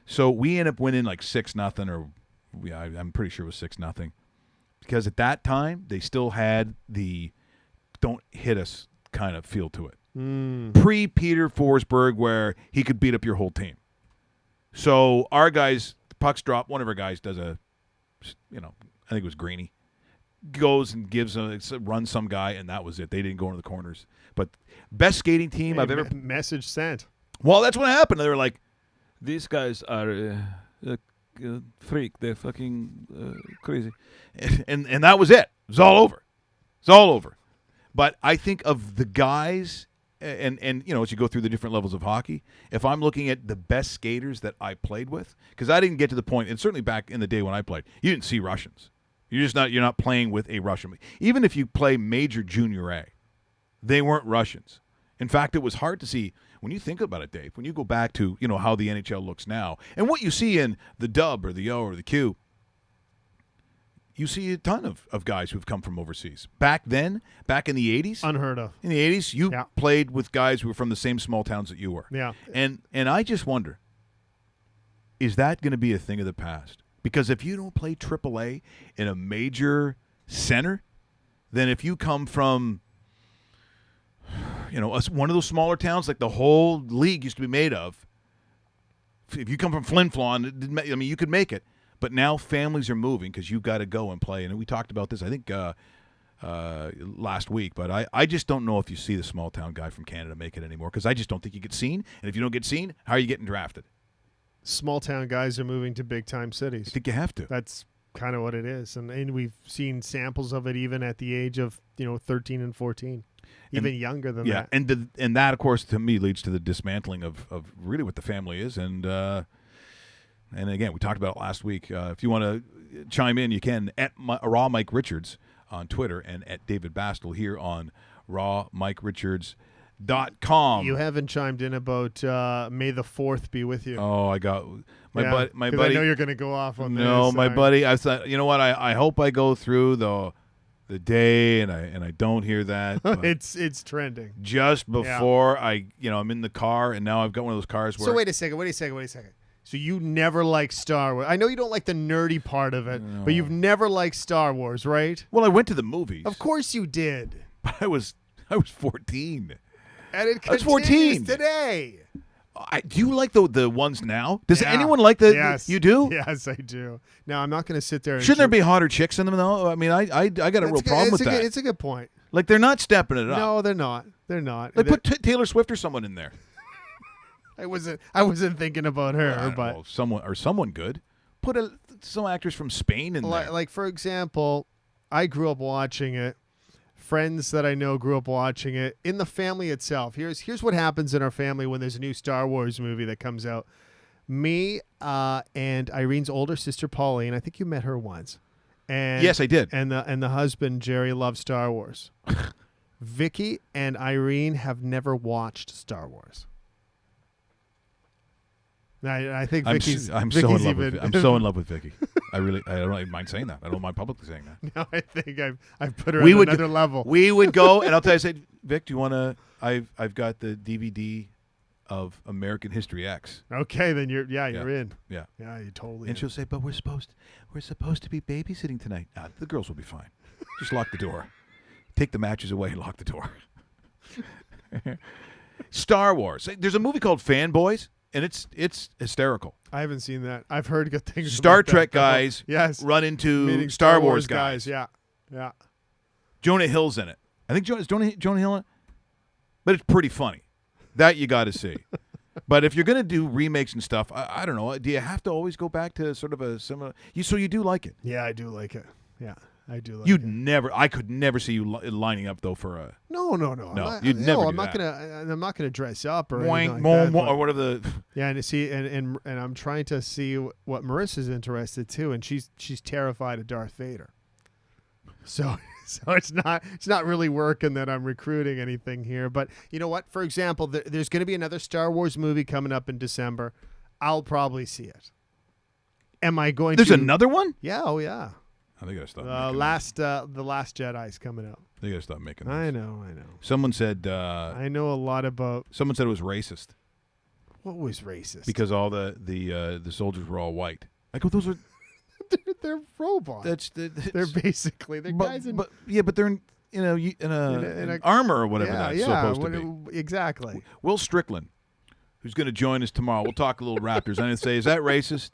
So we end up winning like 6-0, or I'm pretty sure it was 6-0. Because at that time, they still had the don't hit us kind of feel to it. Pre-Peter Forsberg, where he could beat up your whole team. So our guys, the pucks drop. One of our guys does I think it was Greeny, goes and runs some guy, and that was it. They didn't go into the corners. But best skating team I've ever. Message sent. Well, that's what happened. They were like, these guys are freak. They're fucking crazy, and that was it. It was all over. It's all over. But I think of the guys and you know, as you go through the different levels of hockey, if I'm looking at the best skaters that I played with, because I didn't get to the point, and certainly back in the day when I played, you didn't see Russians. You're not playing with a Russian. Even if you play major junior A, they weren't Russians. In fact, it was hard to see when you think about it, Dave. When you go back to how the NHL looks now, and what you see in the dub or the O or the Q. You see a ton of guys who've come from overseas. Back then, back in the 80s. Unheard of. In the 80s, you played with guys who were from the same small towns that you were. Yeah. And I just wonder, is that going to be a thing of the past? Because if you don't play AAA in a major center, then if you come from, one of those smaller towns like the whole league used to be made of, if you come from Flin Flon, you could make it. But now families are moving because you've got to go and play. And we talked about this, I think, last week. But I just don't know if you see the small-town guy from Canada make it anymore because I just don't think you get seen. And if you don't get seen, how are you getting drafted? Small-town guys are moving to big-time cities. I think you have to. That's kind of what it is. And we've seen samples of it even at the age of 13 and 14. Even younger than that. Yeah, and that, of course, to me, leads to the dismantling of really what the family is. And again, we talked about it last week. If you want to chime in, you can at Raw Mike Richards on Twitter and at David Bastel here on rawmike.richards.com. You haven't chimed in about May the 4th be with you. Oh, I got my buddy. I know you're going to go off on this. No, my buddy. I thought, you know what? I hope I go through the day and I don't hear that. It's trending. Just before I'm in the car, and now I've got one of those cars where. So wait a second. So you never liked Star Wars. I know you don't like the nerdy part of it, but you've never liked Star Wars, right? Well, I went to the movies. Of course you did. But I was 14. And it I was continues 14 today. Do you like the ones now? Does anyone like the? Yes. You do? Yes, I do. Now I'm not going to sit there. Shouldn't there be hotter chicks in them though? I mean, I got a real problem with that. It's a good point. Like they're not stepping it up. No, they're not. They're not. Like put Taylor Swift or someone in there. I wasn't thinking about her, but someone good. Put some actors from Spain in there. Like for example, I grew up watching it. Friends that I know grew up watching it. In the family itself, here's what happens in our family when there's a new Star Wars movie that comes out. Me and Irene's older sister Pauline, I think you met her once. And yes, I did. And the husband Jerry loves Star Wars. Vicky and Irene have never watched Star Wars. I think Vicky's. I'm so in love with Vicky. I don't even mind saying that. I don't mind publicly saying that. No, I think I've put her on another level. We would go, and I'll tell you, I said, Vic, do you want to? I've got the DVD of American History X. Okay, then you're in. Yeah, you totally. And she'll say, but we're supposed to be babysitting tonight. The girls will be fine. Just lock the door. Take the matches away and lock the door. Star Wars. There's a movie called Fanboys. And it's hysterical. I haven't seen that. I've heard good things. Star about Trek that, guys run into Star Wars guys. Yeah. Jonah Hill's in it. I think Jonah Hill in it? But it's pretty funny. That you got to see. But if you're going to do remakes and stuff, I don't know. Do you have to always go back to sort of a similar? So you do like it? Yeah, I do like it. Yeah. I do. I could never see you lining up though for a. No. You'd never. I'm not gonna dress up or anything like that, or whatever the. Yeah, and I'm trying to see what Marissa's interested too, and she's terrified of Darth Vader. So it's not really working that I'm recruiting anything here. But you know what? For example, there's going to be another Star Wars movie coming up in December. I'll probably see it. Am I going? There's another one? Yeah. Oh yeah. They gotta stop. The Last Jedi's coming out. They gotta stop making. I know. Someone said. I know a lot about. Someone said it was racist. What was racist? Because all the soldiers were all white. I go, those are. they're robots. They're basically guys in. But they're in in armor or whatever that's supposed to be. Exactly. Will Strickland, who's going to join us tomorrow, we'll talk a little Raptors. I'm going to say, is that racist?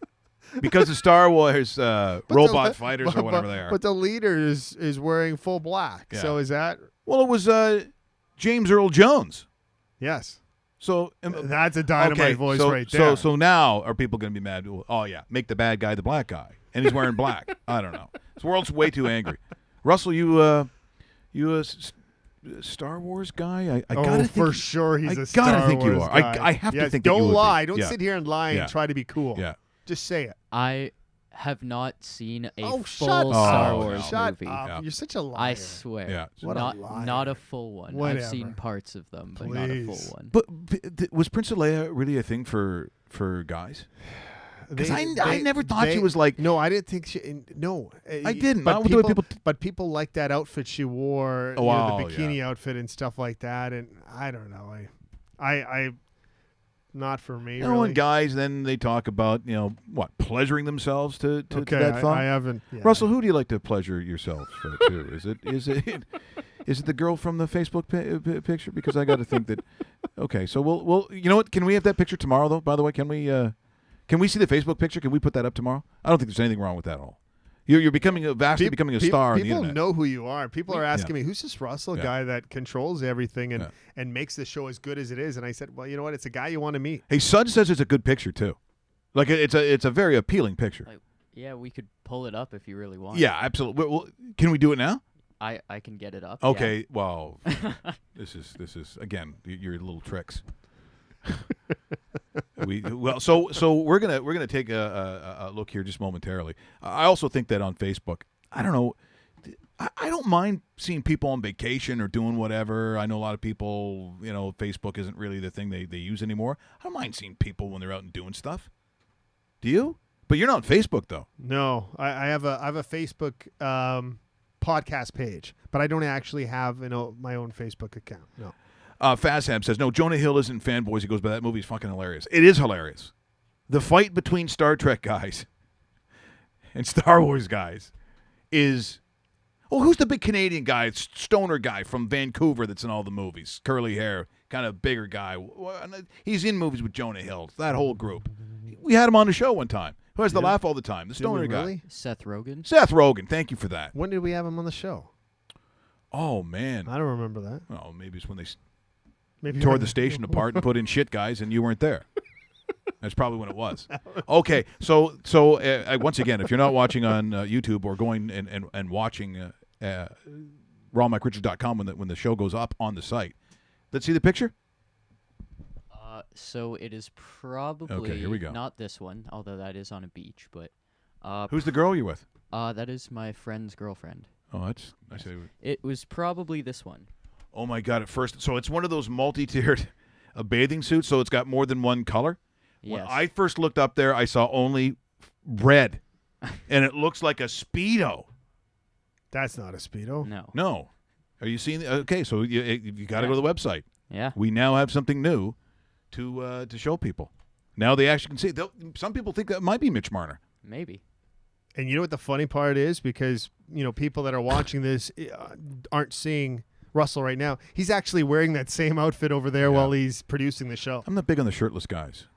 Because of Star Wars robot fighters or whatever they are. But the leader is wearing full black. Yeah. So is that? Well, it was James Earl Jones. Yes. So that's a dynamite voice right there. So now are people going to be mad? Oh yeah, make the bad guy the black guy, and he's wearing black. I don't know. This world's way too angry. Russell, you Star Wars guy? I Oh, gotta think for sure he's I a Star gotta think you Wars are. guy. I have to Yes, think that you don't would be. lie. Don't Yeah. sit here and lie Yeah. and try to be cool. Yeah. Just say it. I have not seen a Oh, full shut Star up. Wars Shut movie. up. Yeah. You're such a liar. I swear. Yeah. What a not liar. a full one. Whatever. I've seen parts of them, but not a full Please. one. But was Princess Leia really a thing for guys? Because I never thought she was like. No, I didn't think she. No, I didn't. But Not with the way people but people like that outfit she wore, Oh, you know, wow, the bikini yeah. outfit and stuff like that. And I don't know. I not for me. You know, really. and guys, then they talk about what pleasuring themselves to Okay, that thought. I haven't. Yeah. Russell, who do you like to pleasure yourself to? Is it the girl from the Facebook picture? Because I got to think that. Okay, so we'll you know what? Can we have that picture tomorrow though? By the way, can we see the Facebook picture? Can we put that up tomorrow? I don't think there's anything wrong with that at all. You're becoming vastly becoming a star on the People internet. know who you are. People are asking Yeah. me, who's this Russell Yeah. guy that controls everything and, Yeah. and makes the show as good as it is? And I said, well, you know what? It's a guy you want to meet. Hey, Sud says it's a good picture too. Like it's a very appealing picture. Like, yeah, we could pull it up if you really want. Yeah, absolutely. Well, can we do it now? I can get it up. Okay. Well, this is again your little tricks. So we're gonna take a look here just momentarily. I also think that on Facebook, I don't know, I don't mind seeing people on vacation or doing whatever. I know a lot of people, Facebook isn't really the thing they use anymore. I don't mind seeing people when they're out and doing stuff. Do you? But you're not on Facebook though. No, I have a Facebook podcast page, but I don't actually have my own Facebook account. No. Fazham says, no, Jonah Hill isn't fanboys. He goes, but that movie's fucking hilarious. It is hilarious. The fight between Star Trek guys and Star Wars guys is... Oh, who's the big Canadian guy, stoner guy from Vancouver that's in all the movies? Curly hair, kind of bigger guy. He's in movies with Jonah Hill, that whole group. We had him on the show one time. Who has the laugh all the time? The stoner guy. Really? Seth Rogen. Seth Rogen, thank you for that. When did we have him on the show? Oh, man. I don't remember that. Oh, maybe it's when they Maybe tore the station apart and put in shit guys and you weren't there. That's probably when it was. Okay, so once again, if you're not watching on YouTube or going and watching rawmickrichards.com when the show goes up on the site, let's see the picture. So it is probably Okay, here we go. not this one, although that is on a beach. But Who's the girl you're with? that is my friend's girlfriend. Oh, that's I say. It was probably this one. Oh my God! At first, so it's one of those multi-tiered bathing suits. So it's got more than one color. When Yes. I first looked up there, I saw only red, and it looks like a Speedo. That's not a Speedo. No. No, are you seeing? Okay, so you got to go to the website. Yeah. We now have something new to show people. Now they actually can see. Some people think that might be Mitch Marner. Maybe. And you know what the funny part is? Because, people that are watching this aren't seeing Russell right now. He's actually wearing that same outfit over there while he's producing the show. I'm not big on the shirtless guys.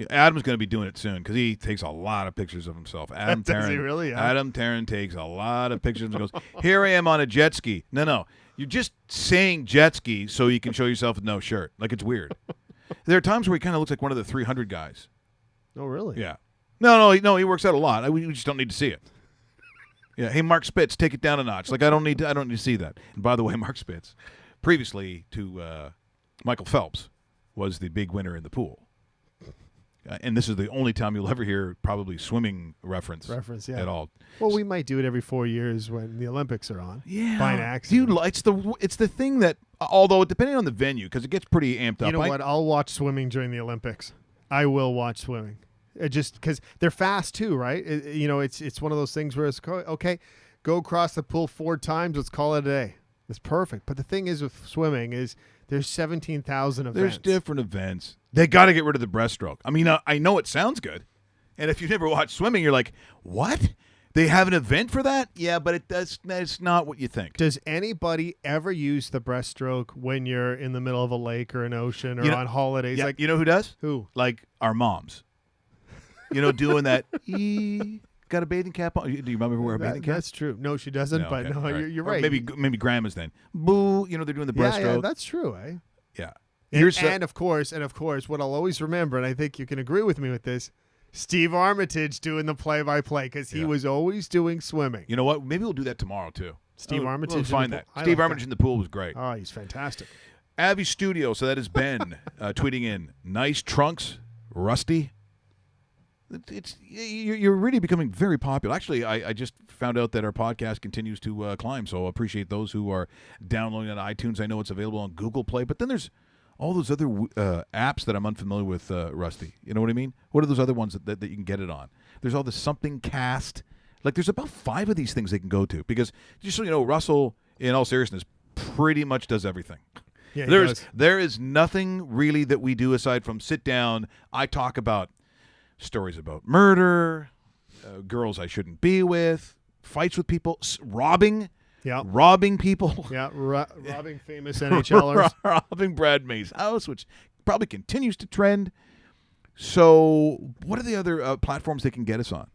Adam's going to be doing it soon because he takes a lot of pictures of himself. Adam Does he Tarrant, really? Yeah. Adam Tarrant takes a lot of pictures and goes, here I am on a jet ski. No. You're just saying jet ski so you can show yourself with no shirt. Like, it's weird. There are times where he kind of looks like one of the 300 guys. Oh, really? Yeah. No, he works out a lot. We just don't need to see it. Yeah. Hey, Mark Spitz, take it down a notch. Like, I don't need to see that. And by the way, Mark Spitz, previously to Michael Phelps, was the big winner in the pool. And this is the only time you'll ever hear probably swimming reference Yeah. at all. Well, we might do it every 4 years when the Olympics are on. Yeah. By an accident. Dude, it's the thing that, although depending on the venue, because it gets pretty amped up. You know what? I'll watch swimming during the Olympics. I will watch swimming. Just because they're fast too, right? It's one of those things where it's okay, go across the pool 4 times. Let's call it a day. It's perfect. But the thing is with swimming is there's 17,000 events. There's different events. They got to get rid of the breaststroke. I mean, I know it sounds good, and if you've never watched swimming, you're like, what? They have an event for that? Yeah, but that's not what you think. Does anybody ever use the breaststroke when you're in the middle of a lake or an ocean or on holidays? Yeah, Like you know who does? who? Like our moms. Doing that. Got a bathing cap on. Do you remember who wear a bathing cap? That's true. No, she doesn't. But okay, no, all right. you're Or right. maybe grandma's then. Boo. They're doing the yeah, breaststroke. that's true. Eh? Yeah. And of course, what I'll always remember, and I think you can agree with me with this, Steve Armitage doing the play-by-play because he was always doing swimming. You know what? Maybe we'll do that tomorrow too. Steve Armitage. We'll find in the that. pool. I Steve like Armitage in the pool was great. Oh, he's fantastic. Avi Studio, so that is Ben tweeting in. Nice trunks, Rusty. You're really becoming very popular. Actually, I just found out that our podcast continues to climb, so I appreciate those who are downloading on iTunes. I know it's available on Google Play, but then there's all those other apps that I'm unfamiliar with, Rusty. You know what I mean? What are those other ones that you can get it on? There's all the Something Cast. Like, there's about 5 of these things they can go to because, just so you know, Russell, in all seriousness, pretty much does everything. Yeah, he does. There is nothing really that we do aside from sit down. I talk about stories about murder, girls I shouldn't be with, fights with people, robbing people. Yeah, robbing famous NHLers. Robbing Brad May's house, which probably continues to trend. So what are the other platforms they can get us on?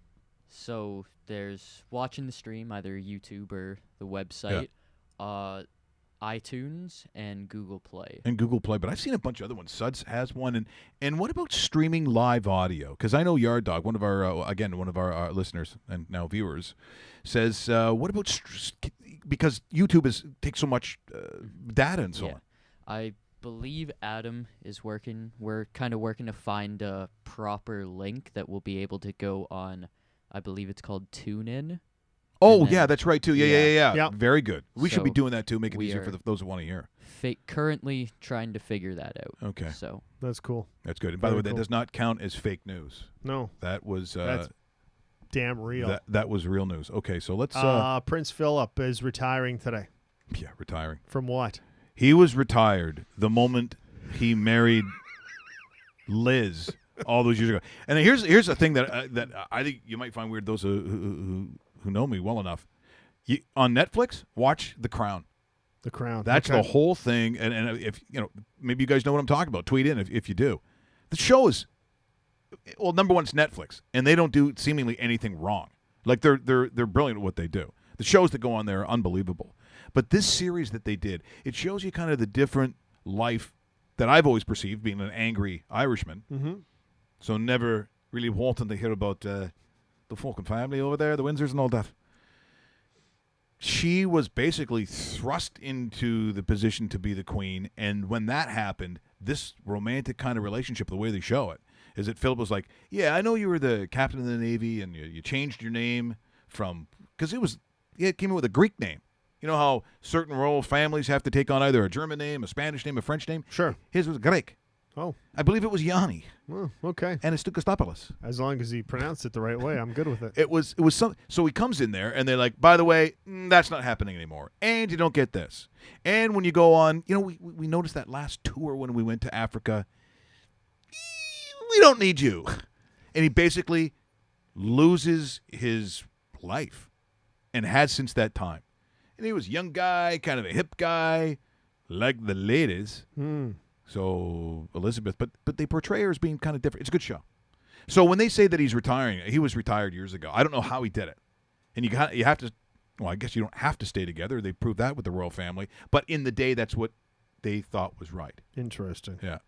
So there's watching the stream, either YouTube or the website, iTunes, and Google Play. And Google Play, but I've seen a bunch of other ones. Suds has one, and what about streaming live audio? Because I know Yard Dog, one of our listeners and now viewers, says, what about because YouTube takes so much data and so on. I believe Adam is working. We're kind of working to find a proper link that will be able to go on. I believe it's called TuneIn. Oh, yeah, that's right, too. Yeah. Yep. Very good. We should be So doing that, too, make it we easier are for those who want to hear. Currently trying to figure that out. Okay. So That's cool. That's good. And by the way, Very that cool. does not count as fake news. No, That was that's damn real. that was real news. Okay, so let's Prince Philip is retiring today. retiring. From what? He was retired the moment he married Liz all those years ago. And here's a thing that I think you might find weird. Those who know me well enough, on Netflix, watch The Crown. The Crown. That's Okay. the whole thing. And if you know, maybe you guys know what I'm talking about. Tweet in if you do. The show is, well, number one, it's Netflix, and they don't do seemingly anything wrong. Like they're brilliant at what they do. The shows that go on there are unbelievable. But this series that they did, it shows you kind of the different life that I've always perceived, being an angry Irishman. Mm-hmm. So never really wanting to hear about the fucking family over there, the Windsors and all that. She was basically thrust into the position to be the queen, and when that happened, this romantic kind of relationship, the way they show it, is that Philip was like, yeah, I know you were the captain of the Navy, and you changed your name from, because it came in with a Greek name. You know how certain royal families have to take on either a German name, a Spanish name, a French name? Sure. His was Greek. Oh, I believe it was Yanni, well, okay. and it's Christopoulos. As long as he pronounced it the right way, I'm good with it. It was some. So he comes in there, and they're like, "By the way, that's not happening anymore, and you don't get this." And when you go on, you know, we noticed that last tour when we went to Africa. We don't need you, and he basically loses his life, and has since that time. And he was a young guy, kind of a hip guy, like the ladies. So Elizabeth, but they portray her as being kind of different. It's a good show. So when they say that he's retiring, he was retired years ago. I don't know how he did it. And you have to, well, I guess you don't have to stay together. They proved that with the royal family. But in the day, that's what they thought was right. Interesting. Yeah.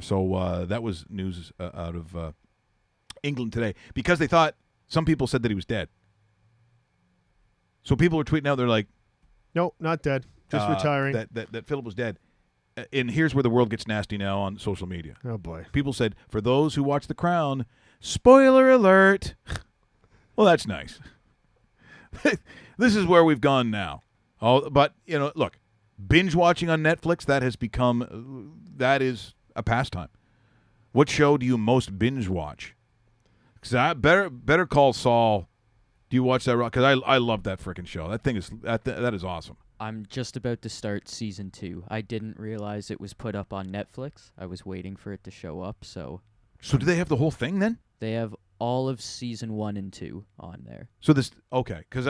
So that was news out of England today because they thought some people said that he was dead. So people are tweeting out. They're like, No, not dead. Just retiring. That Philip was dead. And here's where the world gets nasty now on social media. Oh, boy. People said, for those who watch The Crown, spoiler alert. Well, that's nice. This is where we've gone now. But, you know, look, binge watching on Netflix, that is a pastime. What show do you most binge watch? Because I Better Call Saul. Do you watch that? Because I love that freaking show. That thing is that is awesome. I'm just about to start season 2. I didn't realize it was put up on Netflix. I was waiting for it to show up, so So do they have the whole thing then? they have all of season 1 and 2 on there. So this because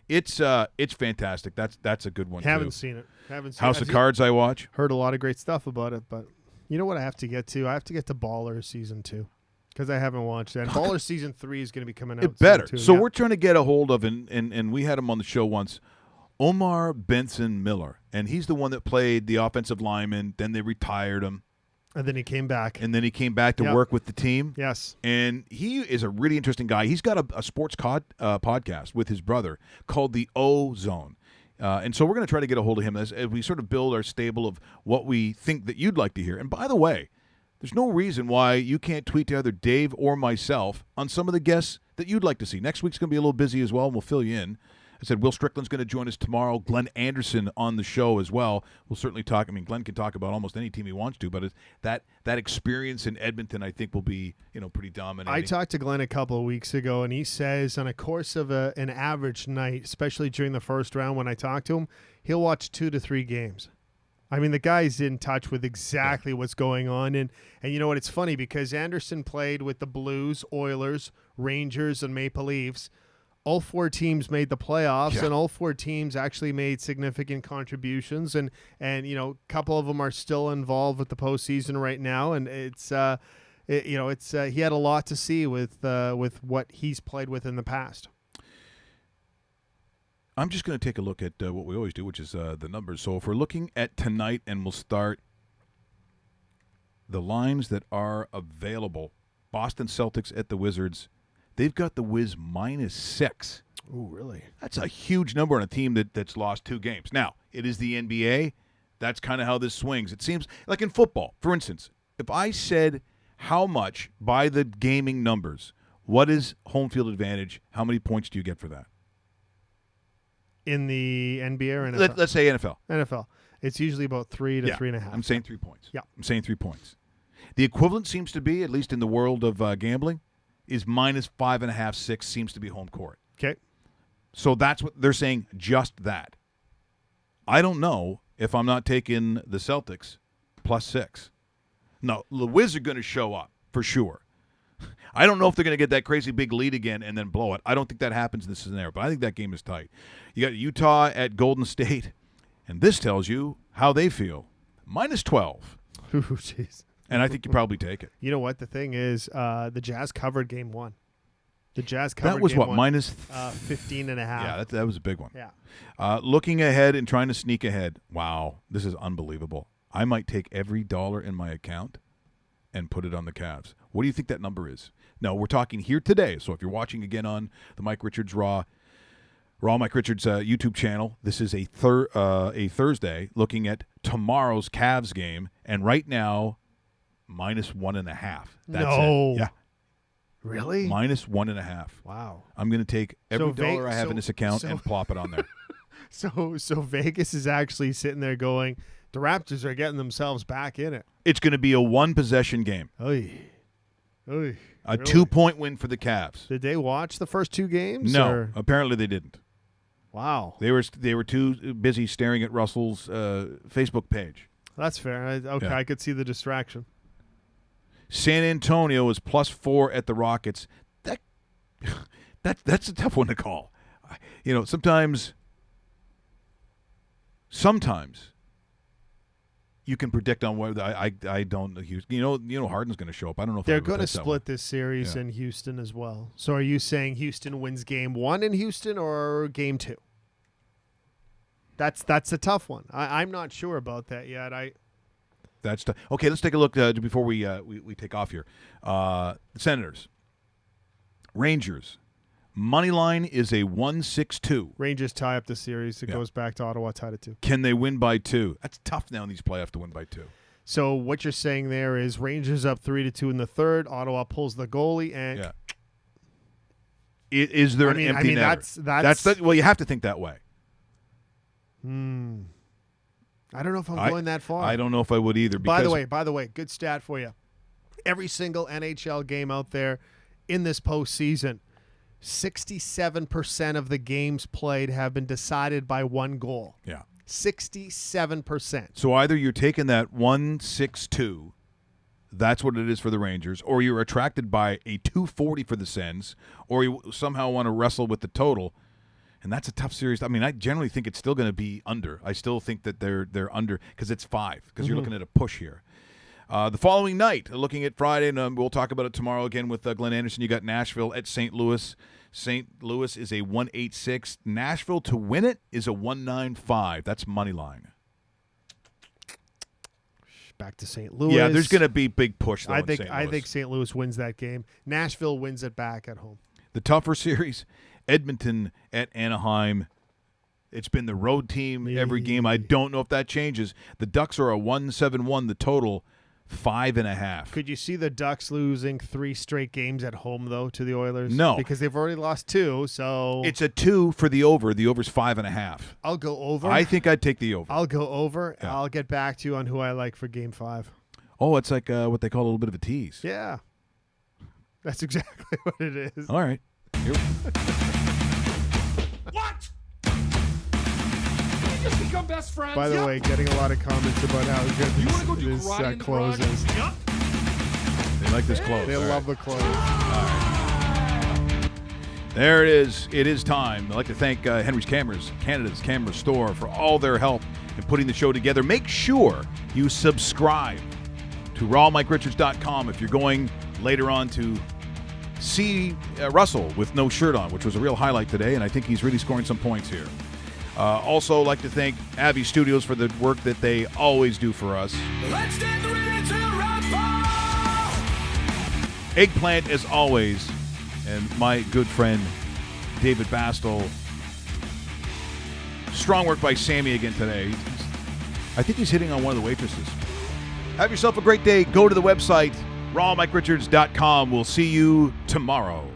it's fantastic. That's a good one. Haven't too. seen it. Haven't seen House it. of Cards. I watch. Heard a lot of great stuff about it, but you know what I have to get to? I have to get to Baller season 2 because I haven't watched it. And Baller season 3 is going to be coming out. It better. Soon too. So Yeah. we're trying to get a hold of and we had him on the show once. Omar Benson Miller, and he's the one that played the offensive lineman. Then they retired him, And then he came back. and then he came back to Yep. work with the team. Yes. And he is a really interesting guy. He's got a sports podcast with his brother called the O Zone. And so we're going to try to get a hold of him as we sort of build our stable of what we think that you'd like to hear. And by the way, there's no reason why you can't tweet to either Dave or myself on some of the guests that you'd like to see. Next week's going to be a little busy as well, and we'll fill you in. I said Will Strickland's going to join us tomorrow. Glenn Anderson on the show as well. We'll certainly talk. I mean, Glenn can talk about almost any team he wants to, but that experience in Edmonton, I think, will be pretty dominating. I talked to Glenn a couple of weeks ago, and he says on a course of an average night, especially during the first round when I talked to him, he'll watch 2 to 3 games. I mean, the guy's in touch with exactly what's going on. And you know what? It's funny because Anderson played with the Blues, Oilers, Rangers, and Maple Leafs. All 4 teams made the playoffs, and all 4 teams actually made significant contributions. And a couple of them are still involved with the postseason right now. And it's he had a lot to see with what he's played with in the past. I'm just going to take a look at what we always do, which is the numbers. So if we're looking at tonight, and we'll start the lines that are available, Boston Celtics at the Wizards. They've got the Wiz -6. Oh, really? That's a huge number on a team that's lost 2 games. Now, it is the NBA. That's kind of how this swings. It seems like in football, for instance, if I said how much by the gaming numbers, what is home field advantage, how many points do you get for that? In the NBA or NFL? Let's say NFL. NFL. It's usually about 3 to 3.5. I'm saying 3 points. Yeah. I'm saying 3 points. The equivalent seems to be, at least in the world of gambling, is -5.5, 6 seems to be home court. Okay. So that's what they're saying, just that. I don't know if I'm not taking the Celtics +6. No, the Wiz are going to show up for sure. I don't know if they're going to get that crazy big lead again and then blow it. I don't think that happens in this scenario, but I think that game is tight. You got Utah at Golden State, and this tells you how they feel. -12. Ooh, jeez. And I think you probably take it. You know what? The thing is, the Jazz covered game 1. The Jazz covered that was game what, 1, -15.5? Yeah, that was a big one. Yeah. Looking ahead and trying to sneak ahead. Wow, this is unbelievable. I might take every dollar in my account and put it on the Cavs. What do you think that number is? No, we're talking here today. So if you're watching again on the Mike Richards Raw Mike Richards YouTube channel, this is a Thursday looking at tomorrow's Cavs game. And right now, -1.5. That's no. it. Yeah. Really? -1.5. Wow. I'm going to take every dollar I have in so- this account so- and plop it on there. So Vegas is actually sitting there going, the Raptors are getting themselves back in it. It's going to be a 1-possession game. Oy. Oy. A Really? 2-point win for the Cavs. Did they watch the first 2 games? No, or- apparently they didn't. Wow. They were too busy staring at Russell's Facebook page. That's fair. Yeah. I could see the distraction. San Antonio is +4 at the Rockets. That's a tough one to call. Sometimes you can predict on whether I don't. Harden's going to show up. I don't know if They're going to split this series in Houston as well. So are you saying Houston wins game 1 in Houston or game 2? That's a tough one. I'm not sure about that yet. That's okay. Let's take a look before we take off here. The Senators, Rangers, money line is a 1-6-2. Rangers tie up the series. It goes back to Ottawa tied at 2. Can they win by 2? That's tough now in these playoffs to win by 2. So what you're saying there is Rangers up 3-2 in the third. Ottawa pulls the goalie and Is there an empty netter? Well, you have to think that way. I don't know if I'm going that far. I don't know if I would either. By the way, good stat for you. Every single NHL game out there in this postseason, 67% of the games played have been decided by 1 goal. Yeah. 67%. So either you're taking that 1-6-2, that's what it is for the Rangers, or you're attracted by a 240 for the Sens, or you somehow want to wrestle with the total. And that's a tough series. I mean, I generally think it's still going to be under. I still think that they're under because it's 5 because you're looking at a push here. The following night, looking at Friday, and we'll talk about it tomorrow again with Glenn Anderson, you got Nashville at St. Louis. St. Louis is a 1-8-6. Nashville to win it is a 1-9-5. That's money line. Back to St. Louis. Yeah, there's going to be big push, though, I in St. Louis. think St. Louis wins that game. Nashville wins it back at home. The tougher series, Edmonton at Anaheim. It's been the road team every game. I don't know if that changes. The Ducks are a 1-7-1. The total 5.5. Could you see the Ducks losing 3 straight games at home, though, to the Oilers? No. Because they've already lost 2, so... It's a 2 for the over. The over's 5.5. I'll go over. I think I'd take the over. I'll go over. Yeah. I'll get back to you on who I like for Game 5. Oh, it's like what they call a little bit of a tease. Yeah. That's exactly what it is. All right. Here. What? We just become best friends. By the way, getting a lot of comments about how good You want to go do this karate in the close garage? is. Yep. They like this close. They All love right. the close. There it is. It is time. I'd like to thank Henry's Cameras, Canada's camera store, for all their help in putting the show together. Make sure you subscribe to rawmike.richards.com if you're going later on to see Russell with no shirt on, which was a real highlight today, and I think he's really scoring some points here. Also, like to thank Avi Studios for the work that they always do for us. Let's get ready to rumble. Eggplant, as always, and my good friend David Bastel. Strong work by Sammy again today. I think he's hitting on one of the waitresses. Have yourself a great day. Go to the website, rawmike.richards.com. We'll see you tomorrow.